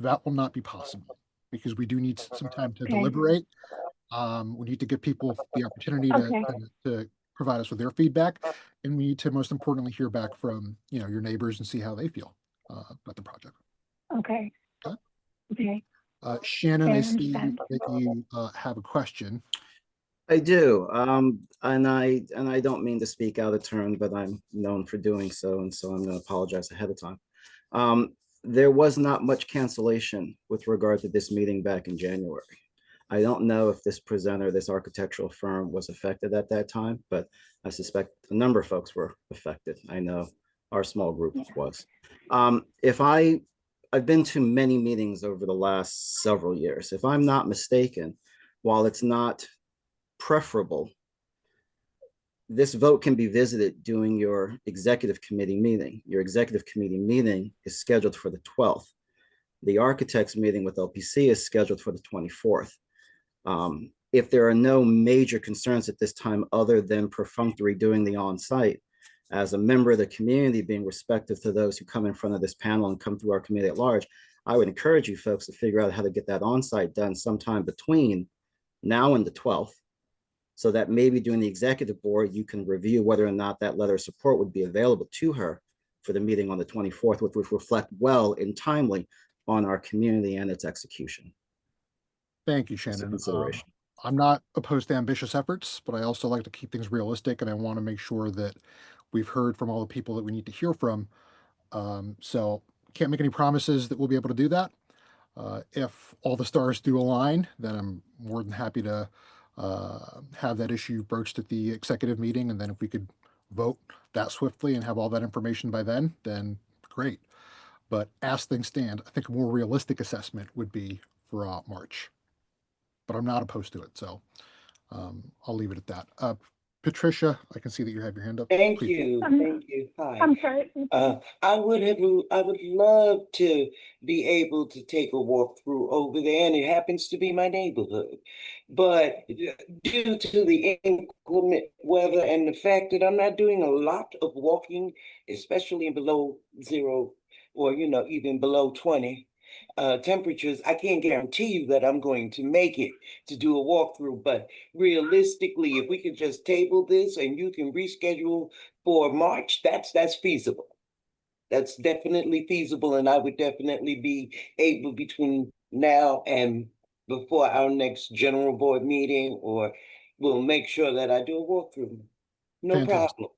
that will not be possible because we do need some time to Okay. deliberate. We need to give people the opportunity Okay. to provide us with their feedback, and we need to, most importantly, hear back from your neighbors and see how they feel about the project. Okay. Okay. Okay. Shannon, I I see understand. that you have a question. I do. And I don't mean to speak out of turn, but I'm known for doing so, and so I'm going to apologize ahead of time. There was not much cancellation with regard to this meeting back in January. I don't know if this presenter, this architectural firm, was affected at that time, but I suspect a number of folks were affected. I know our small group was. I've been to many meetings over the last several years. If I'm not mistaken, while it's not preferable, this vote can be visited during your executive committee meeting. Your executive committee meeting is scheduled for the 12th. The architects meeting with LPC is scheduled for the 24th. If there are no major concerns at this time other than perfunctory doing the on-site, as a member of the community, being respectful to those who come in front of this panel and come through our committee at large, I would encourage you folks to figure out how to get that on-site done sometime between now and the 12th, so that maybe during the executive board, you can review whether or not that letter of support would be available to her for the meeting on the 24th, which would reflect well and timely on our community and its execution. Thank you, Just a Shannon. consideration. I'm not opposed to ambitious efforts, but I also like to keep things realistic, and I want to make sure that we've heard from all the people that we need to hear from. So can't make any promises that we'll be able to do that. If all the stars do align, then I'm more than happy to have that issue broached at the executive meeting, and then if we could vote that swiftly and have all that information by then great. But as things stand, I think a more realistic assessment would be for March. But I'm not opposed to it, so I'll leave it at that. Patricia, I can see that you have your hand up. Thank Please. you. Thank you. Hi. I'm sorry. I would love to be able to take a walk through over there, and it happens to be my neighborhood. But due to the inclement weather and the fact that I'm not doing a lot of walking, especially in below zero or even below 20 temperatures, I can't guarantee you that I'm going to make it to do a walkthrough. But realistically, if we could just table this and you can reschedule for March, that's feasible. that's definitely feasible, and I would definitely be able between now and before our next general board meeting, or we'll make sure that I do a walkthrough. No Fantastic. problem.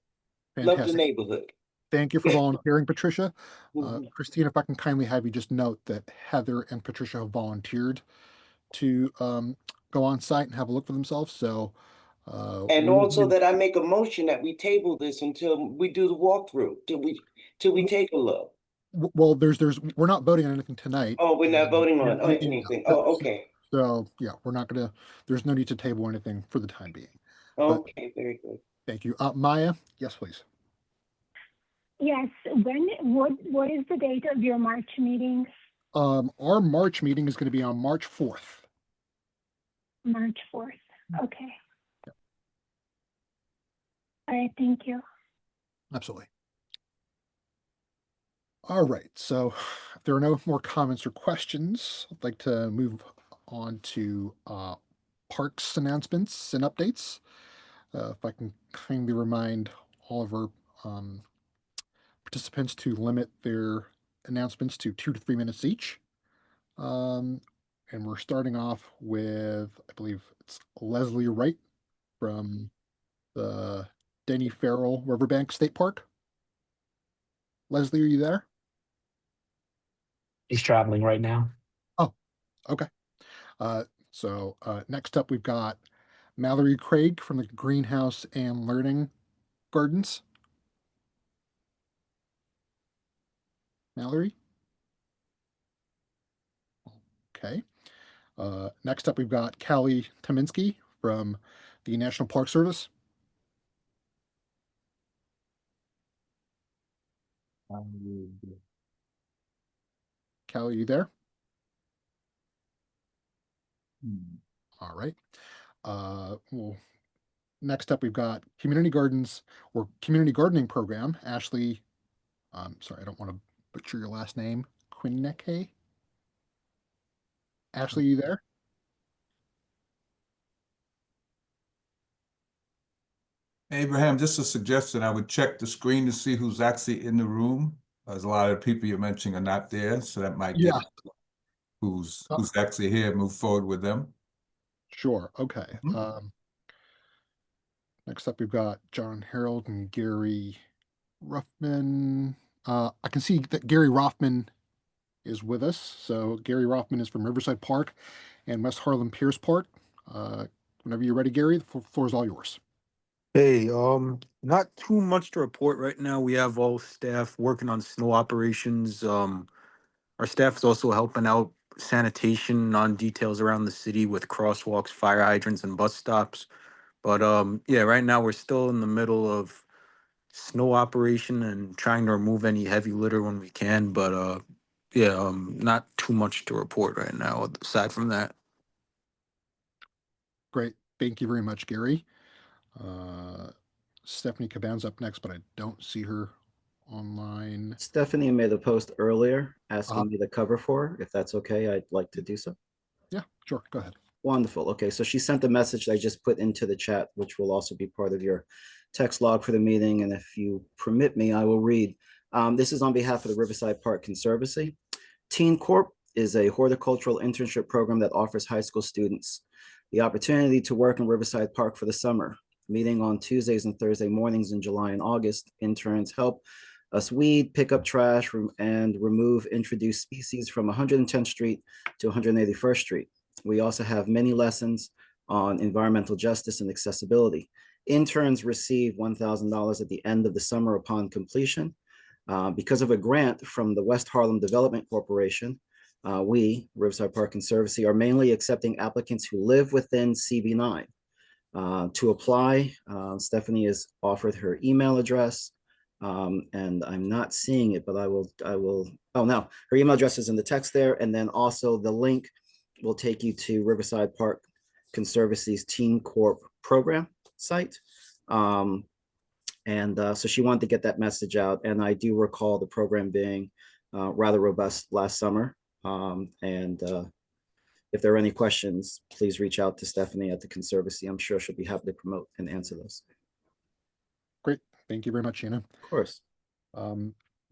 Love the Fantastic. neighborhood. Thank you for volunteering, Patricia. Mhm. Christine, if I can kindly have you just note that Heather and Patricia have volunteered to go on site and have a look for themselves. So And we will also be, that I make a motion that we table this until we do the walkthrough, till we take a look. well, we're not voting on anything tonight. Oh, we're not voting on Yeah, anything. so- Oh, okay. So yeah, we're not gonna, there's no need to table anything for the time being. But Okay, very good. thank you. Maya, yes, please. Yes, what is the date of your March meeting? Our March meeting is going to be on March 4th. March 4th. Okay. All right, thank you. Absolutely. All right, so if there are no more comments or questions, I'd like to move on to parks announcements and updates. If I can kindly remind all of our participants to limit their announcements to 2 to 3 minutes each. And we're starting off with, I believe it's Leslie Wright from the Denny Farrell Riverbank State Park. Leslie, are you there? He's traveling right now. Oh, okay. So next up, we've got Mallory Craig from the Greenhouse and Learning Gardens. Mallory? Okay. Next up, we've got Callie Tominski from the National Park Service. Callie, you there? All right. Well, next up, we've got Community Gardens or Community Gardening Program. Ashley, sorry, I don't want to butcher your last name. Quinneke? Ashley, you there? Abraham, just a suggestion, I would check the screen to see who's actually in the room. There's a lot of people you're mentioning are not there, so that might get Yeah. who's actually here, move forward with them. Sure. Okay. Mhm. Next up, we've got John Harold and Gary Ruffman. I can see that Gary Rothman is with us. So Gary Rothman is from Riverside Park and West Harlem Pierce Park. Whenever you're ready, Gary, the floor is all yours. Hey, not too much to report right now. We have all staff working on snow operations. Our staff is also helping out sanitation on details around the city with crosswalks, fire hydrants, and bus stops. But yeah, right now we're still in the middle of snow operation and trying to remove any heavy litter when we can. But yeah, not too much to report right now aside from that. Great. Thank you very much, Gary. Stephanie Caban's up next, but I don't see her online. Stephanie made a post earlier Uh, asking me to cover for her. If that's okay, I'd like to do so. yeah, sure. Go ahead. Wonderful. Okay, so she sent a message I just put into the chat, which will also be part of your text log for the meeting. And if you permit me, I will read. This is on behalf of the Riverside Park Conservancy. Teen Corp is a horticultural internship program that offers high school students the opportunity to work in Riverside Park for the summer. Meeting on Tuesdays and Thursday mornings in July and August, interns help us weed, pick up trash, and remove introduced species from 110th Street to 181st Street. We also have many lessons on environmental justice and accessibility. Interns receive $1,000 at the end of the summer upon completion. Because of a grant from the West Harlem Development Corporation, we, Riverside Park Conservancy, are mainly accepting applicants who live within CB9. To apply, Stephanie has offered her email address, and I'm not seeing it, but I will, oh no, her email address is in the text there, and then also the link will take you to Riverside Park Conservancy's Teen Corp program site. So she wanted to get that message out, and I do recall the program being rather robust last summer. If there are any questions, please reach out to Stephanie at the Conservancy. I'm sure she'll be happy to promote and answer those. Great. Thank you very much, Sheena. Of course.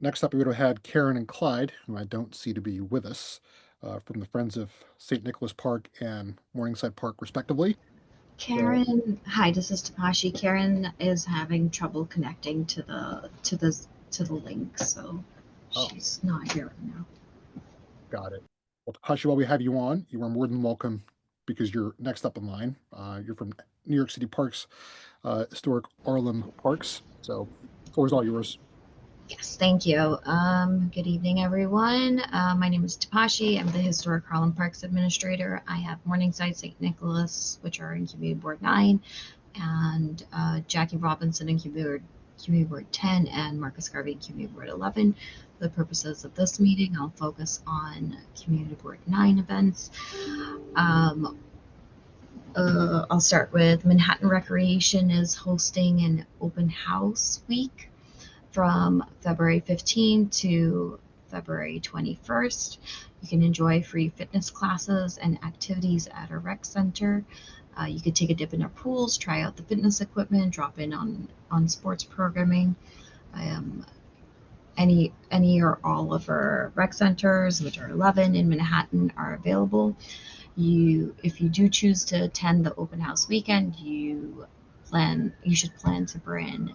Next up, we would have had Karen and Clyde, who I don't see to be with us, from the Friends of St. Nicholas Park and Morningside Park, respectively. Karen, hi, this is Tapashi. Karen is having trouble connecting to the link, so she's not here right now. Got it. Well, Tapashi, while we have you on, you are more than welcome because you're next up in line. You're from New York City Parks, historic Harlem Parks. So, the floor is all yours. Yes, thank you. Good evening, everyone. My name is Tapashi. I'm the Historic Harlem Parks Administrator. I have Morningside, St. Nicholas, which are in Community Board 9, and Jackie Robinson in Community Board 10, and Marcus Garvey in Community Board 11. For the purposes of this meeting, I'll focus on Community Board 9 events. I'll start with Manhattan Recreation is hosting an open house week from February 15 to February 21st. You can enjoy free fitness classes and activities at a rec center. You could take a dip in our pools, try out the fitness equipment, drop in on sports programming. Any or all of our rec centers, which are 11 in Manhattan, are available. If you do choose to attend the open house weekend, you should plan to bring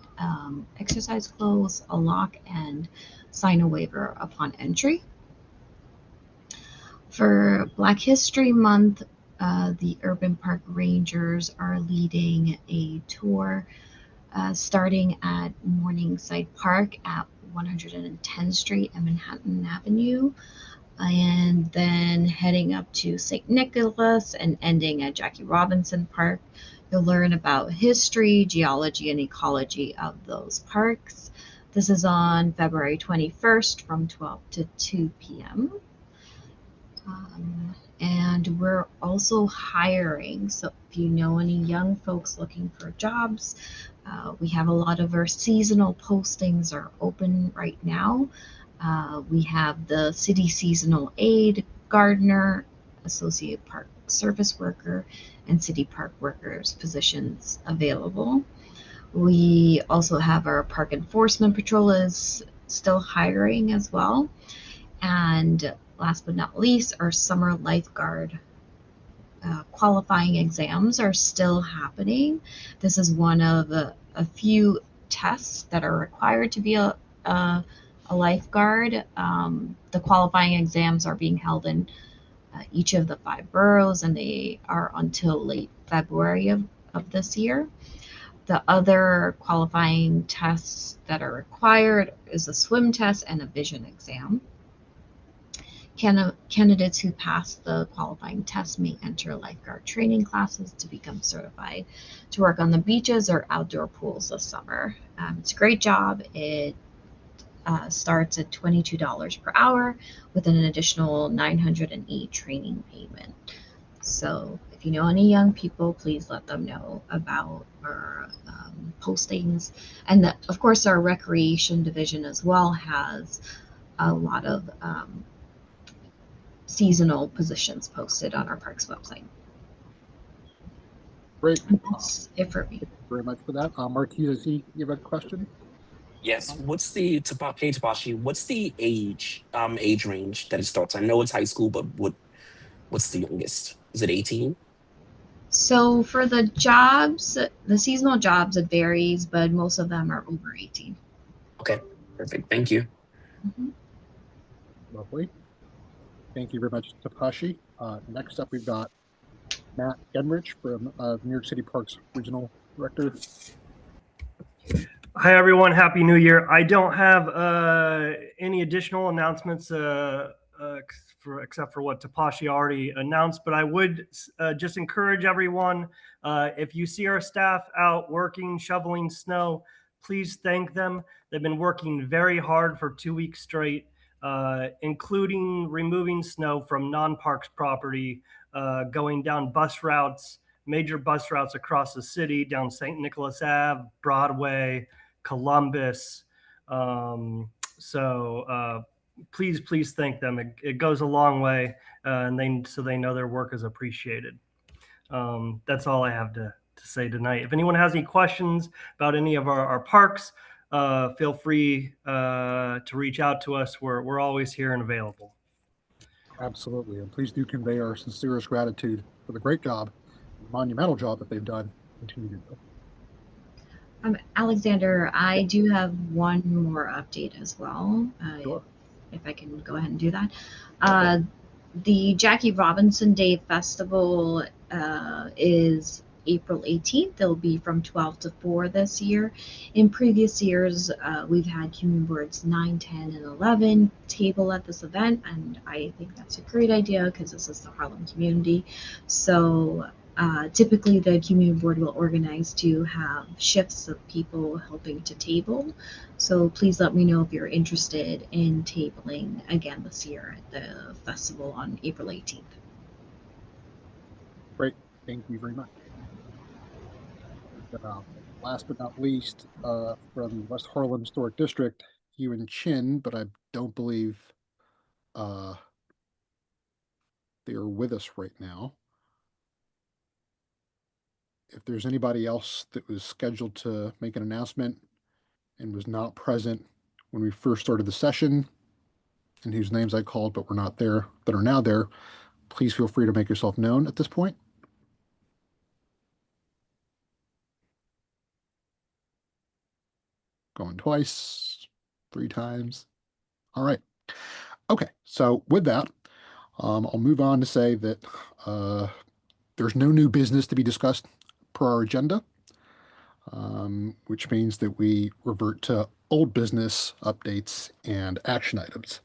exercise clothes, a lock, and sign a waiver upon entry. For Black History Month, the Urban Park Rangers are leading a tour starting at Morningside Park at 110th Street and Manhattan Avenue, and then heading up to St. Nicholas and ending at Jackie Robinson Park. You'll learn about history, geology, and ecology of those parks. This is on February 21st from 12 to 2 p.m. And we're also hiring. So if you know any young folks looking for jobs, we have a lot of our seasonal postings are open right now. We have the city seasonal aide, gardener, associate park service worker, and city park workers positions available. We also have our park enforcement patrol is still hiring as well. And last but not least, our summer lifeguard qualifying exams are still happening. This is one of a few tests that are required to be a lifeguard. The qualifying exams are being held in each of the 5 boroughs, and they are until late February of this year. The other qualifying tests that are required is a swim test and a vision exam. Candidates who pass the qualifying test may enter lifeguard training classes to become certified to work on the beaches or outdoor pools this summer. It's a great job. It starts at $22 per hour with an additional $908 training payment. So if you know any young people, please let them know about our postings. And of course, our recreation division as well has a lot of seasonal positions posted on our parks website. Great. That's it for me. Thank you very much for that. Marquis, I see you have a question? Yes. What's the Tapashi? What's the age range that it starts? I know it's high school, but what's the youngest? Is it 18? So for the jobs, the seasonal jobs, it varies, but most of them are over 18. Okay, perfect. Thank you. Mm-hmm. Lovely. Thank you very much, Tapashi. Next up, we've got Matt Genrich from New York City Parks Regional Director. Hi, everyone. Happy New Year. I don't have any additional announcements except for what Tapashi already announced, but I would just encourage everyone, if you see our staff out working, shoveling snow, please thank them. They've been working very hard for 2 weeks straight, including removing snow from non-parks property, going down bus routes, major bus routes across the city, down St. Nicholas Ave, Broadway, Columbus. Please thank them. It goes a long way, and so they know their work is appreciated. That's all I have to say tonight. If anyone has any questions about any of our parks, feel free to reach out to us. We're always here and available. Absolutely. And please do convey our sincerest gratitude for the great job, the monumental job that they've done. Continue to do. Alexander, I do have one more update as well. Sure. If I can go ahead and do that. The Jackie Robinson Day Festival is April 18th. It'll be from 12 to 4 this year. In previous years, we've had Community Boards 9, 10, and 11 table at this event, and I think that's a great idea because this is the Harlem community. So typically the community board will organize to have shifts of people helping to table. So please let me know if you're interested in tabling again this year at the festival on April 18th. Great. Thank you very much. Last but not least, from West Harlem Historic District, Ewan Chin, but I don't believe they are with us right now. If there's anybody else that was scheduled to make an announcement and was not present when we first started the session, and whose names I called but were not there, that are now there, please feel free to make yourself known at this point. Going twice, 3 times. All right. Okay, so with that, I'll move on to say that there's no new business to be discussed per our agenda, which means that we revert to old business updates and action items.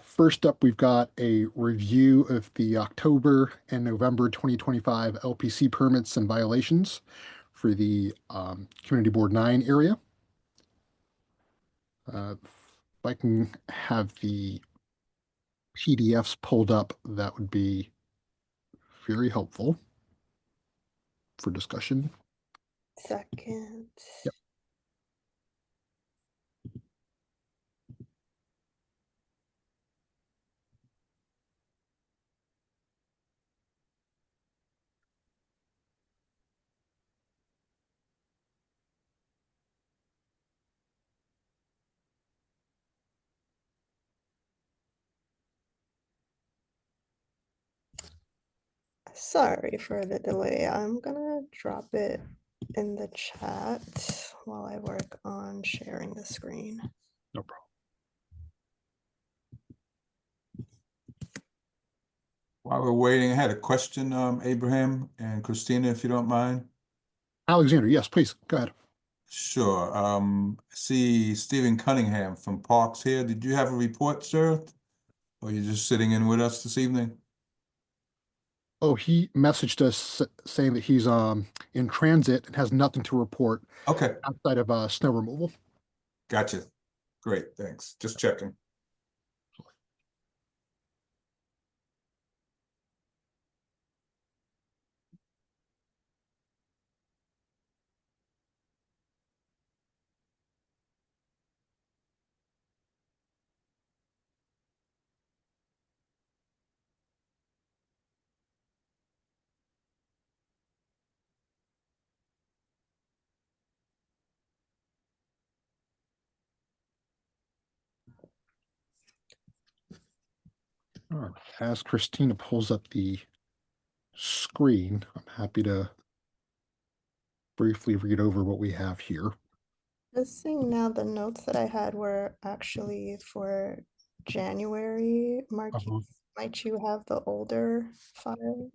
First up, we've got a review of the October and November 2025 LPC permits and violations for the Community Board 9 area. If I can have the PDFs pulled up, that would be very helpful for discussion. Second. Yep. Sorry for the delay. I'm gonna drop it in the chat while I work on sharing the screen. No problem. While we're waiting, I had a question, Abraham and Christina, if you don't mind. Alexander, yes, please, go ahead. Sure. See Stephen Cunningham from Parks here. Did you have a report, sir? Or are you just sitting in with us this evening? Oh, he messaged us saying that he's in transit and has nothing to report Okay, outside of snow removal. gotcha. Great, thanks. Just checking. All right. As Christina pulls up the screen, I'm happy to briefly read over what we have here. Just seeing now, the notes that I had were actually for January. Marquise, might you have the older file?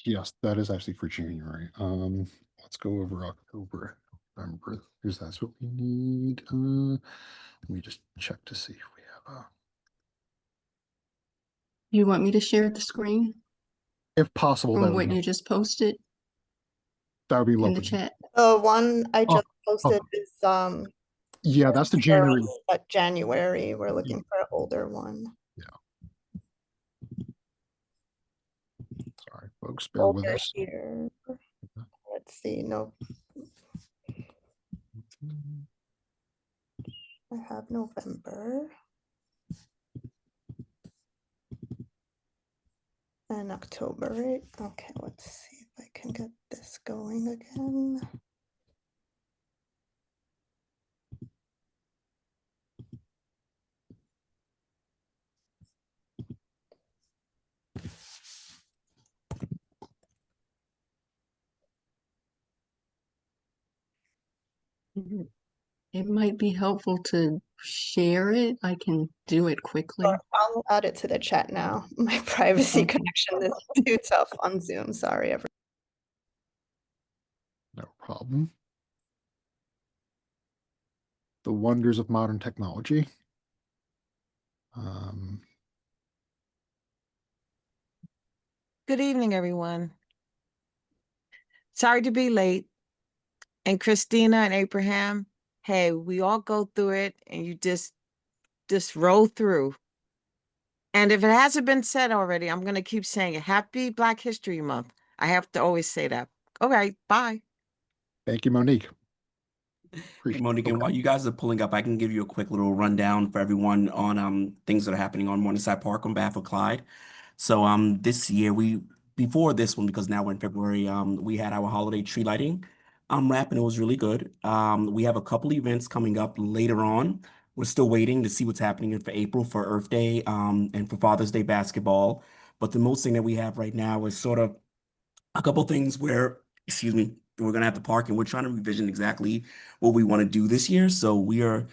Yes, that is actually for January. Let's go over October, November, because that's what we need. Let me just check to see if we have You want me to share the screen if possible, that from would what be, you just posted that would be in the lovely. chat? The one I Oh, just posted is yeah, that's the January. but January. We're looking for an older one. Sorry, folks, bear with Older us. here. Let's see. No, I have November. And October, right? Okay, let's see if I can get this going again. It might be helpful to share it. I can do it quickly. I'll add it to the chat now. My privacy connection is too tough on Zoom. Sorry, everyone. No problem. The wonders of modern technology. Good evening, everyone. Sorry to be late. And Christina and Abraham, hey, we all go through it and you just roll through. And if it hasn't been said already, I'm going to keep saying it. Happy Black History Month. I have to always say that. All right, bye. Thank you, Monique. Hey, Monique, and while you guys are pulling up, I can give you a quick little rundown for everyone on things that are happening on Morningside Park on behalf of Clyde. So this year before this one, because now we're in February, we had our holiday tree lighting wrap, and it was really good. We have a couple events coming up later on. We're still waiting to see what's happening for April for Earth Day and for Father's Day basketball. But the most thing that we have right now is sort of a couple things where, excuse me, we're gonna have to park, and we're trying to revision exactly what we want to do this year. So we are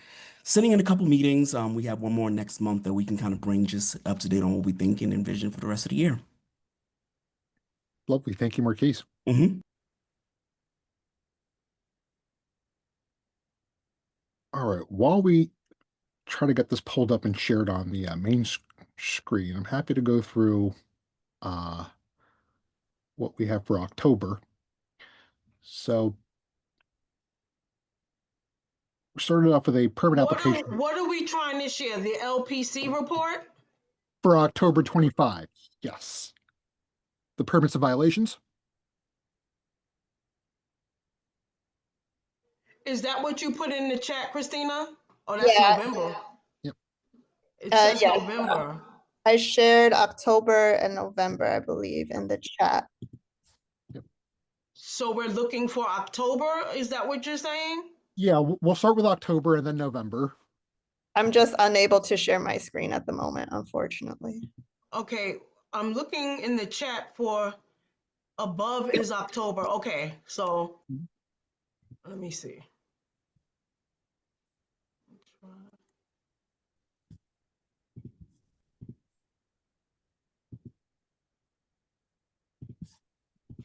sitting in a couple meetings. We have one more next month that we can kind of bring just up to date on what we think and envision for the rest of the year. Lovely. Thank you, Marquise. All right. While we try to get this pulled up and shared on the main screen, I'm happy to go through what we have for October. So we started off with a permit application. What are we trying this year? The LPC report? For October 25. Yes. The permits and violations. Is that what you put in the chat, Christina? Oh, that's Yeah. November. Yep. It says Yeah. November. I shared October and November, I believe, in the chat. So we're looking for October? Is that what you're saying? Yeah, we'll start with October and then November. I'm just unable to share my screen at the moment, unfortunately. Okay, I'm looking in the chat for above is October. Okay, so let me see.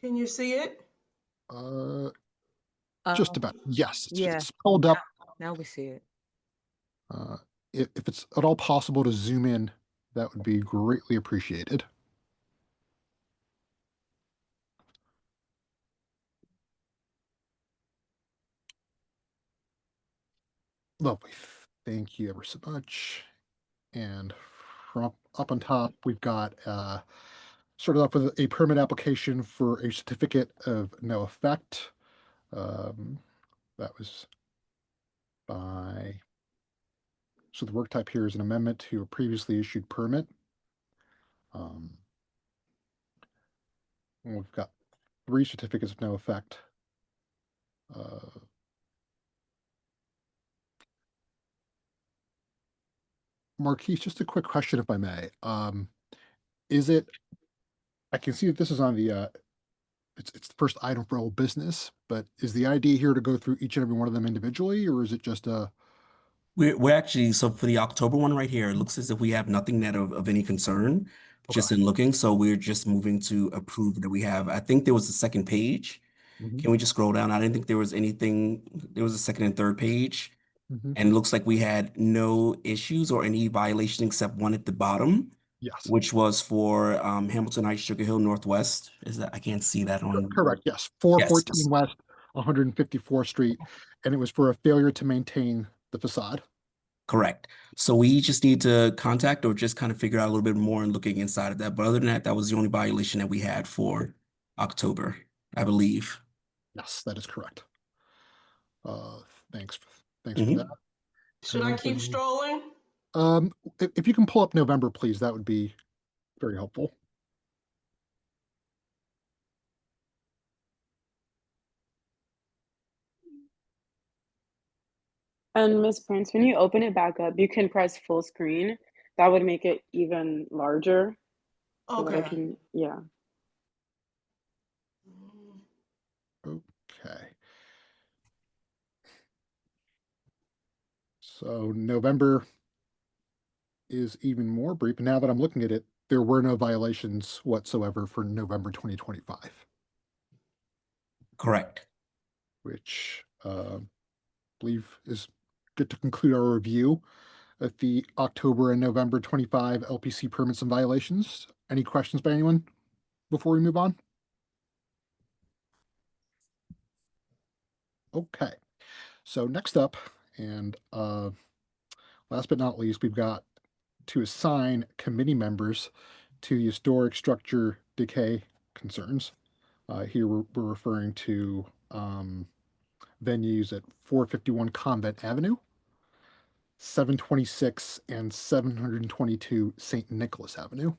Can you see it? Just about. Yes, Yeah. it's pulled up. Now we see it. If it's at all possible to zoom in, that would be greatly appreciated. Lovely. Thank you ever so much. And from up on top, we've got started off with a permit application for a certificate of no effect. That was by, so the work type here is an amendment to a previously issued permit. We've got 3 certificates of no effect. Marquise, just a quick question, if I may. Is it, I can see that this is on the, it's the first item for old business, but is the idea here to go through each and every one of them individually, or is it just a? We're actually, so for the October one right here, it looks as if we have nothing that of any concern, just in looking. So we're just moving to approve that we have, I think there was a second page. Can we just scroll down? I didn't think there was anything. There was a second and third page. And it looks like we had no issues or any violation except one at the bottom. Yes. Which was for Hamilton Heights, Sugar Hill Northwest. Is that, I can't see that on. Correct, yes. 414 West, 154th Street. And it was for a failure to maintain the facade. Correct. So we just need to contact or just kind of figure out a little bit more and looking inside of that. But other than that, that was the only violation that we had for October, I believe. Yes, that is correct. Thanks for that. Should I keep strolling? If you can pull up November, please, that would be very helpful. And Ms. Prince, when you open it back up, you can press full screen. That would make it even larger. So that I Okay. can, yeah. Okay. So November is even more brief. Now that I'm looking at it, there were no violations whatsoever for November 2025. Correct. Which I believe is good to conclude our review of the October and November 25 LPC permits and violations. Any questions by anyone before we move on? Okay, so next up, and last but not least, we've got to assign committee members to the historic structure decay concerns. Here we're referring to venues at 451 Convent Avenue, 726 and 722 St. Nicholas Avenue.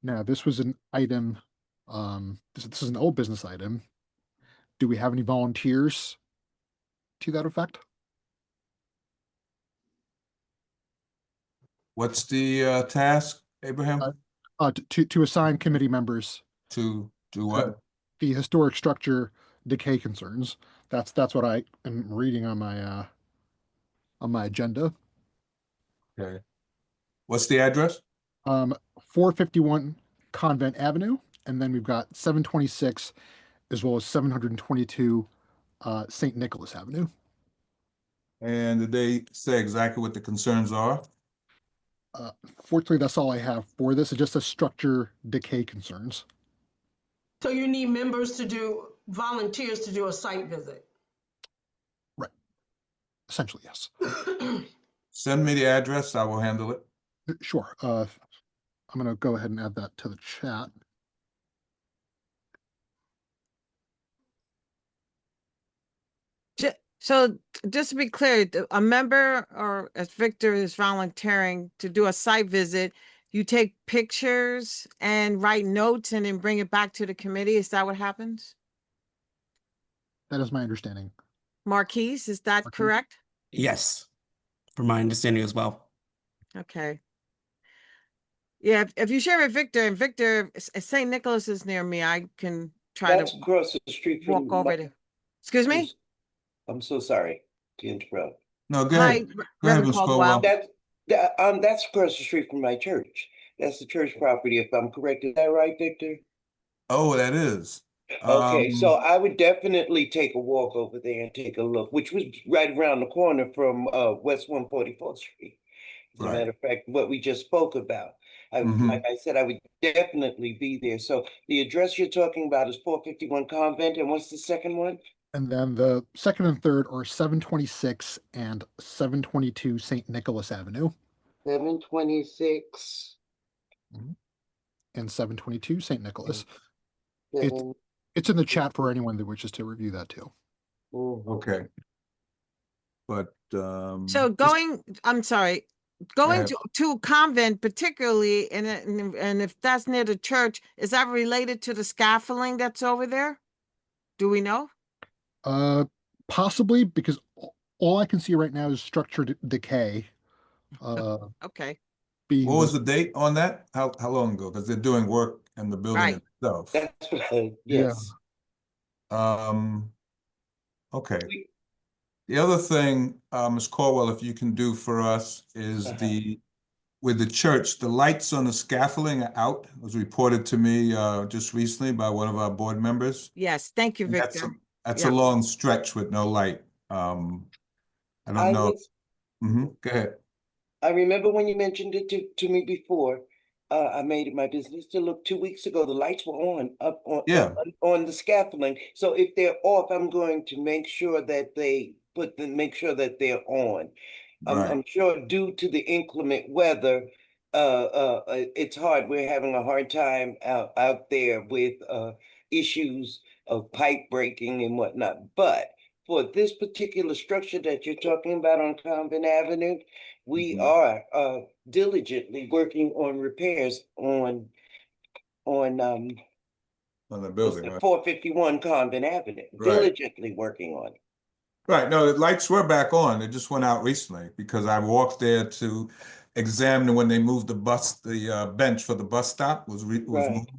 Now, this was an item, this is an old business item. Do we have any volunteers to that effect? What's the task, Abraham? To assign committee members To do what? The historic structure decay concerns. That's what I am reading on my agenda. Okay. What's the address? 451 Convent Avenue, and then we've got 726 as well as 722 St. Nicholas Avenue. And did they say exactly what the concerns are? Fortunately, that's all I have for this. It's just a structure decay concerns. So you need volunteers to do a site visit? Right. Essentially, yes. Send me the address. I will handle it. Sure. I'm going to go ahead and add that to the chat. So just to be clear, a member or as Victor is volunteering to do a site visit, you take pictures and write notes and then bring it back to the committee. Is that what happens? That is my understanding. Marquise, is that correct? Yes, from my understanding as well. Okay. Yeah, if you share with Victor, and Victor, St. Nicholas is near me, I can try That's to across the street from walk over there. Excuse me? I'm so sorry to interrupt. No, go Hi, ahead. Go ahead, Reverend Ms. Caldwell. Caldwell. That's across the street from my church. That's the church property, if I'm correct. Is that right, Victor? Oh, that is. Okay, so I would definitely take a walk over there and take a look, which was right around the corner from West 144th Street. As a matter of fact, what we just spoke about. Like I said, I would definitely be there. So the address you're talking about is 451 Convent, and what's the second one? And then the second and third are 726 and 722 St. Nicholas Avenue. 726. And 722 St. Nicholas. Seven. It's in the chat for anyone that wishes to review that too. Okay. But So I'm sorry, going to a convent particularly, and if that's near the church, is that related to the scaffolding that's over there? Do we know? Possibly, because all I can see right now is structured decay. Okay. What was the date on that? How long ago? Because they're doing work in the building itself. That's right. Yes. Okay. The other thing, Ms. Caldwell, if you can do for us is with the church, the lights on the scaffolding are out. It was reported to me just recently by one of our board members. Yes, thank you, Victor. That's a long stretch with no light. I don't know. Go ahead. I remember when you mentioned it to me before. I made it my business to look 2 weeks ago. The lights were on the scaffolding. So if they're off, I'm going to make sure that make sure that they're on. I'm sure due to the inclement weather, it's hard. We're having a hard time out there with issues of pipe breaking and whatnot. But for this particular structure that you're talking about on Convent Avenue, we are diligently working on repairs on the building, 451 Convent Avenue. Diligently working on it. Right. No, the lights were back on. They just went out recently because I walked there to examine when they moved the bench for the bus stop was moved.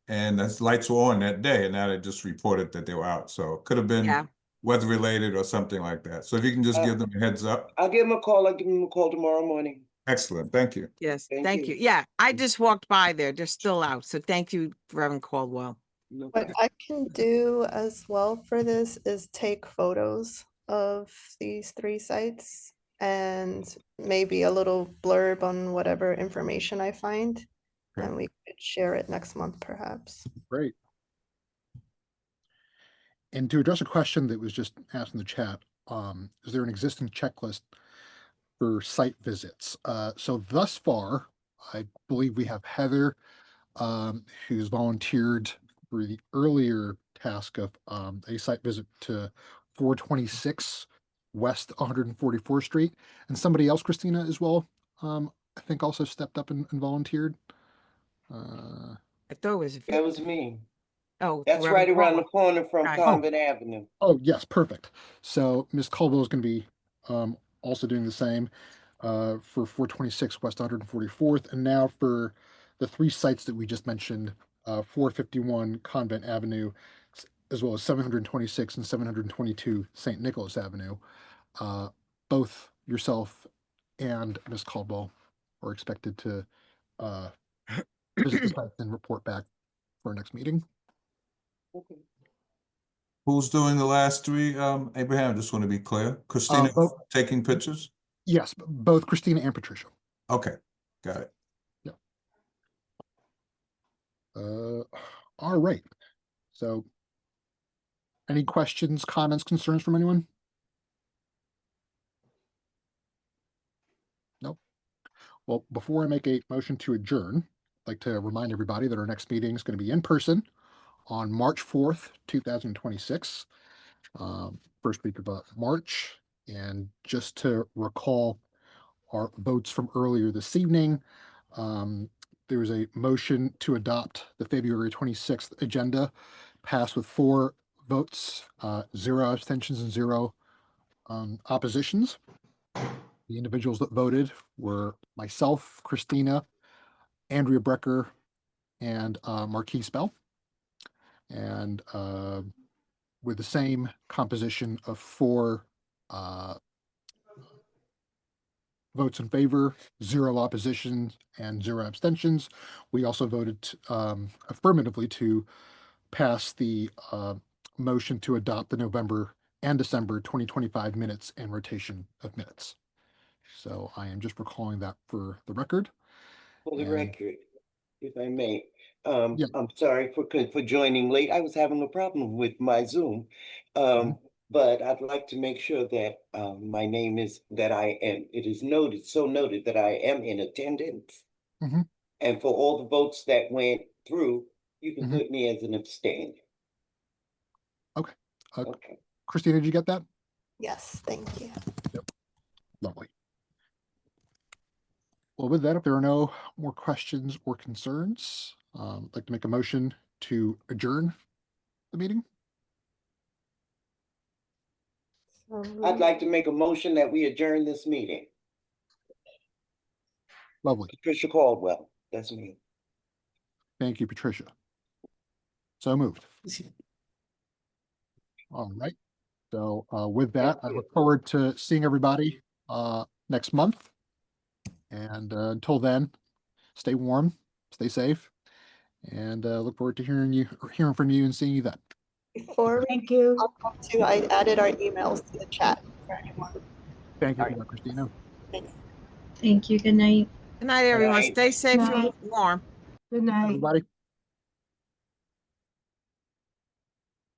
and the lights were on that day, and now they just reported that they were out. So it could have been Yeah. weather related or something like that. So if you can just give them a heads up. I'll give them a call. I'll give them a call tomorrow morning. Excellent. Thank you. Yes, Thank thank you. you. Yeah, I just walked by there. They're still out. So thank you, Reverend Caldwell. What I can do as well for this is take photos of these 3 sites and maybe a little blurb on whatever information I find. Okay. And we could share it next month, perhaps. Great. And to address a question that was just asked in the chat, is there an existing checklist for site visits? So thus far, I believe we have Heather, who's volunteered for the earlier task of a site visit to 426 West 144th Street, and somebody else, Christina, as well. I think also stepped up and volunteered. I thought it was That was me. Oh, That's Reverend right around the Caldwell. corner from Right. Convent Avenue. Oh, yes, perfect. So Ms. Caldwell is going to be also doing the same for 426 West 144th. And now for the 3 sites that we just mentioned, 451 Convent Avenue, as well as 726 and 722 St. Nicholas Avenue. Both yourself and Ms. Caldwell are expected to visit the site and report back for our next meeting. Okay. Who's doing the last 3? Abraham, I just want to be clear. Christina taking pictures? Yes, both Christina and Patricia. Okay, got it. Yeah. All right. So any questions, comments, concerns from anyone? Nope. Well, before I make a motion to adjourn, I'd like to remind everybody that our next meeting is going to be in person on March 4th, 2026, first week of March. And just to recall our votes from earlier this evening, there was a motion to adopt the February 26th agenda, passed with 4 votes, 0 abstentions and 0 oppositions. The individuals that voted were myself, Christina, Andrea Brecker, and Marquise Bell. And with the same composition of 4 votes in favor, 0 opposition, and 0 abstentions, we also voted affirmatively to pass the motion to adopt the November and December 2025 minutes and rotation of minutes. So I am just recalling that for the record. For the record, if I may, Yeah. I'm sorry for joining late. I was having a problem with my Zoom. But I'd like to make sure that my name is, it is noted, so noted that I am in attendance. And for all the votes that went through, you can put me as an abstain. Okay. Okay. Christina, did you get that? Yes, thank you. Yep. Lovely. Well, with that, if there are no more questions or concerns, I'd like to make a motion to adjourn the meeting. I'd like to make a motion that we adjourn this meeting. Lovely. Patricia Caldwell, that's me. Thank you, Patricia. So moved. All right. So with that, I look forward to seeing everybody next month. And until then, stay warm, stay safe, and look forward to hearing from you and seeing you then. Before Thank you. I added our emails to the chat for anyone. Thank you, Christina. Thank you. Good night. Good night, everyone. night. Stay safe and warm. Good night. Everybody.